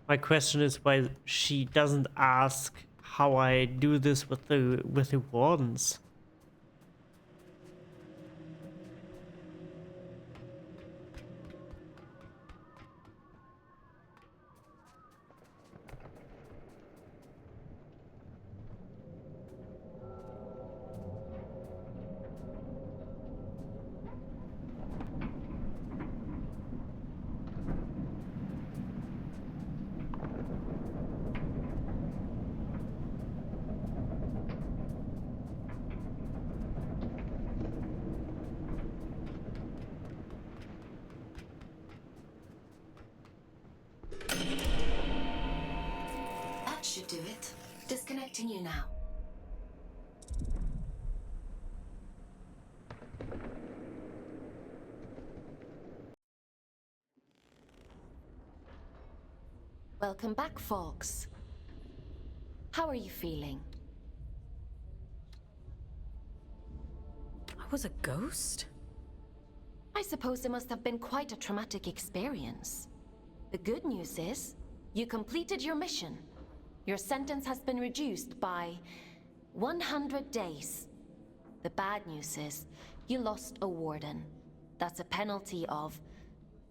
My question is why she doesn't ask how I do this with the wardens. That should do it. Disconnecting you now. Welcome back, folks. How are you feeling? I was a ghost? I suppose it must have been quite a traumatic experience. The good news is, you completed your mission. Your sentence has been reduced by 100 days. The bad news is, you lost a warden. That's a penalty of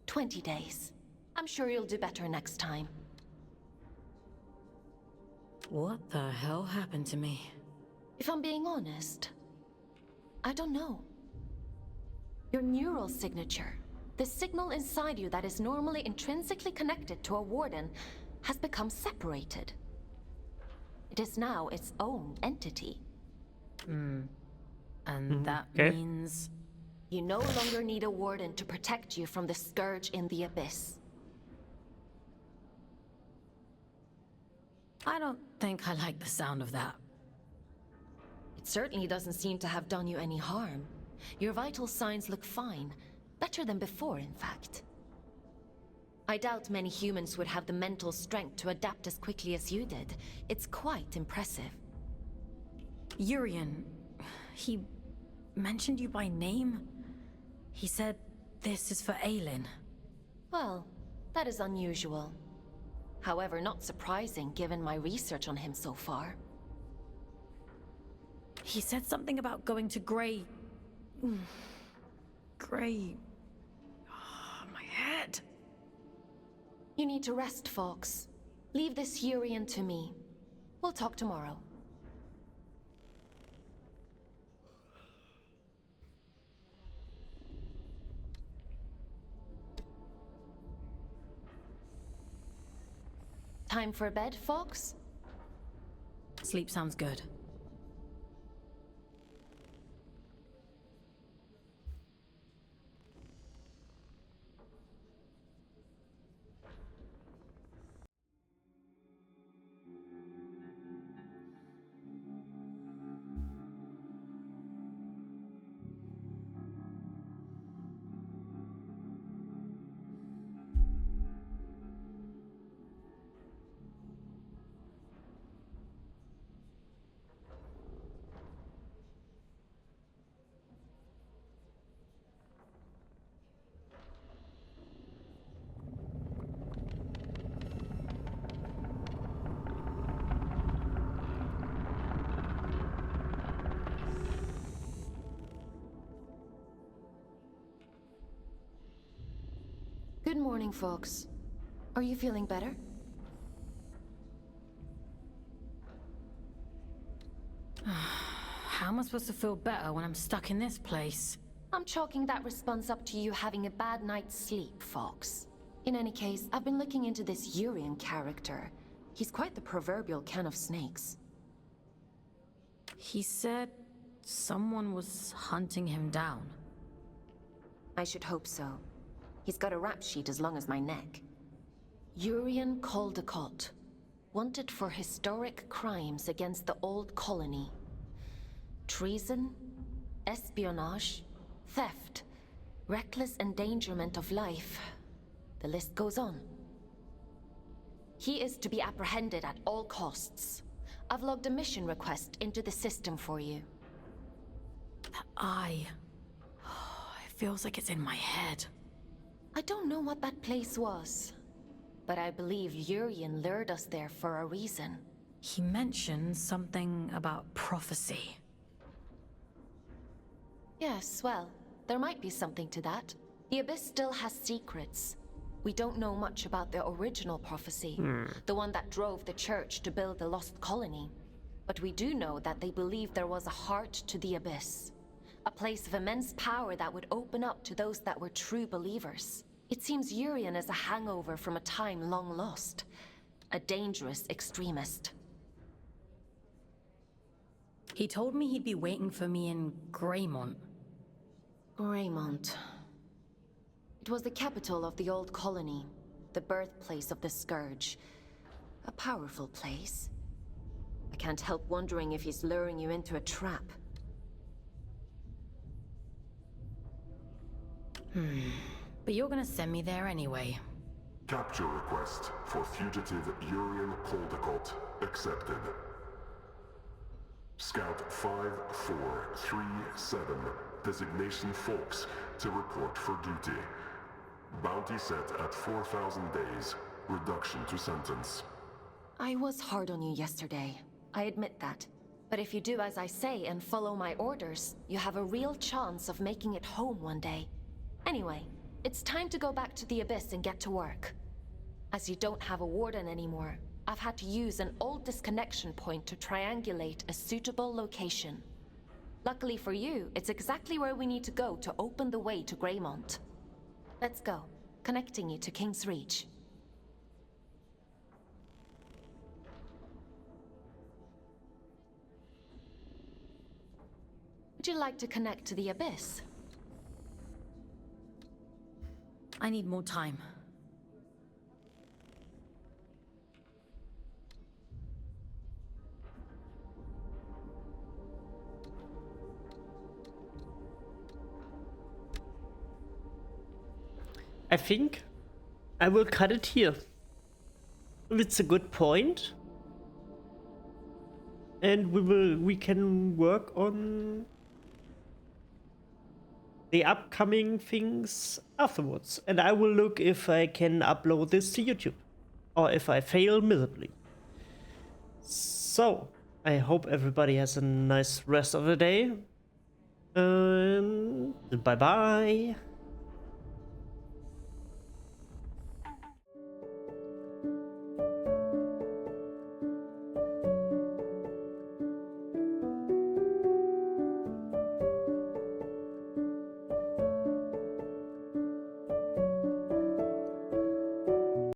20 days. I'm sure you'll do better next time. What the hell happened to me? If I'm being honest, I don't know. Your neural signature, the signal inside you that is normally intrinsically connected to a warden, has become separated. It is now its own entity. And that okay. means... You no longer need a warden to protect you from the scourge in the abyss. I don't think I like the sound of that. It certainly doesn't seem to have done you any harm. Your vital signs look fine. Better than before, in fact. I doubt many humans would have the mental strength to adapt as quickly as you did. It's quite impressive. Urian, he mentioned you by name? He said this is for Aelin. Well, that is unusual. However, not surprising given my research on him so far. He said something about going to Grey... Grey... Oh, my head. You need to rest, Fox. Leave this Urian to me. We'll talk tomorrow. Time for bed, Fox? Sleep sounds good. Good morning, folks. Are you feeling better? How am I supposed to feel better when I'm stuck in this place? I'm chalking that response up to you having a bad night's sleep, Fox. In any case, I've been looking into this Urian character. He's quite the proverbial ken of snakes. He said someone was hunting him down. I should hope so. He's got a rap sheet as long as my neck. Urian Caldecott. Wanted for historic crimes against the old colony. Treason, espionage, theft, reckless endangerment of life. The list goes on. He is to be apprehended at all costs. I've logged a mission request into the system for you. That eye. It feels like it's in my head. I don't know what that place was, but I believe Urian lured us there for a reason. He mentioned something about prophecy. Yes, well, there might be something to that. The Abyss still has secrets. We don't know much about the original prophecy, the one that drove the church to build the lost colony. But we do know that they believed there was a heart to the Abyss. A place of immense power that would open up to those that were true believers. It seems Urian is a hangover from a time long lost. A dangerous extremist. He told me he'd be waiting for me in Greymont. Greymont. It was the capital of the old colony, the birthplace of the Scourge. A powerful place. I can't help wondering if he's luring you into a trap. But you're gonna send me there anyway. Capture request for fugitive Urian Caldecott accepted. Scout 5437, designation Fox, to report for duty. Bounty set at 4,000 days. Reduction to sentence. I was hard on you yesterday. I admit that. But if you do as I say and follow my orders, you have a real chance of making it home one day. Anyway, it's time to go back to the Abyss and get to work. As you don't have a warden anymore, I've had to use an old disconnection point to triangulate a suitable location. Luckily for you, it's exactly where we need to go to open the way to Greymont. Let's go, connecting you to King's Reach. Would you like to connect to the Abyss? I need more time. I think I will cut it here. It's a good point. And we can work on the upcoming things afterwards. And I will look if I can upload this to YouTube. Or if I fail miserably. So, I hope everybody has a nice rest of the day. And bye bye.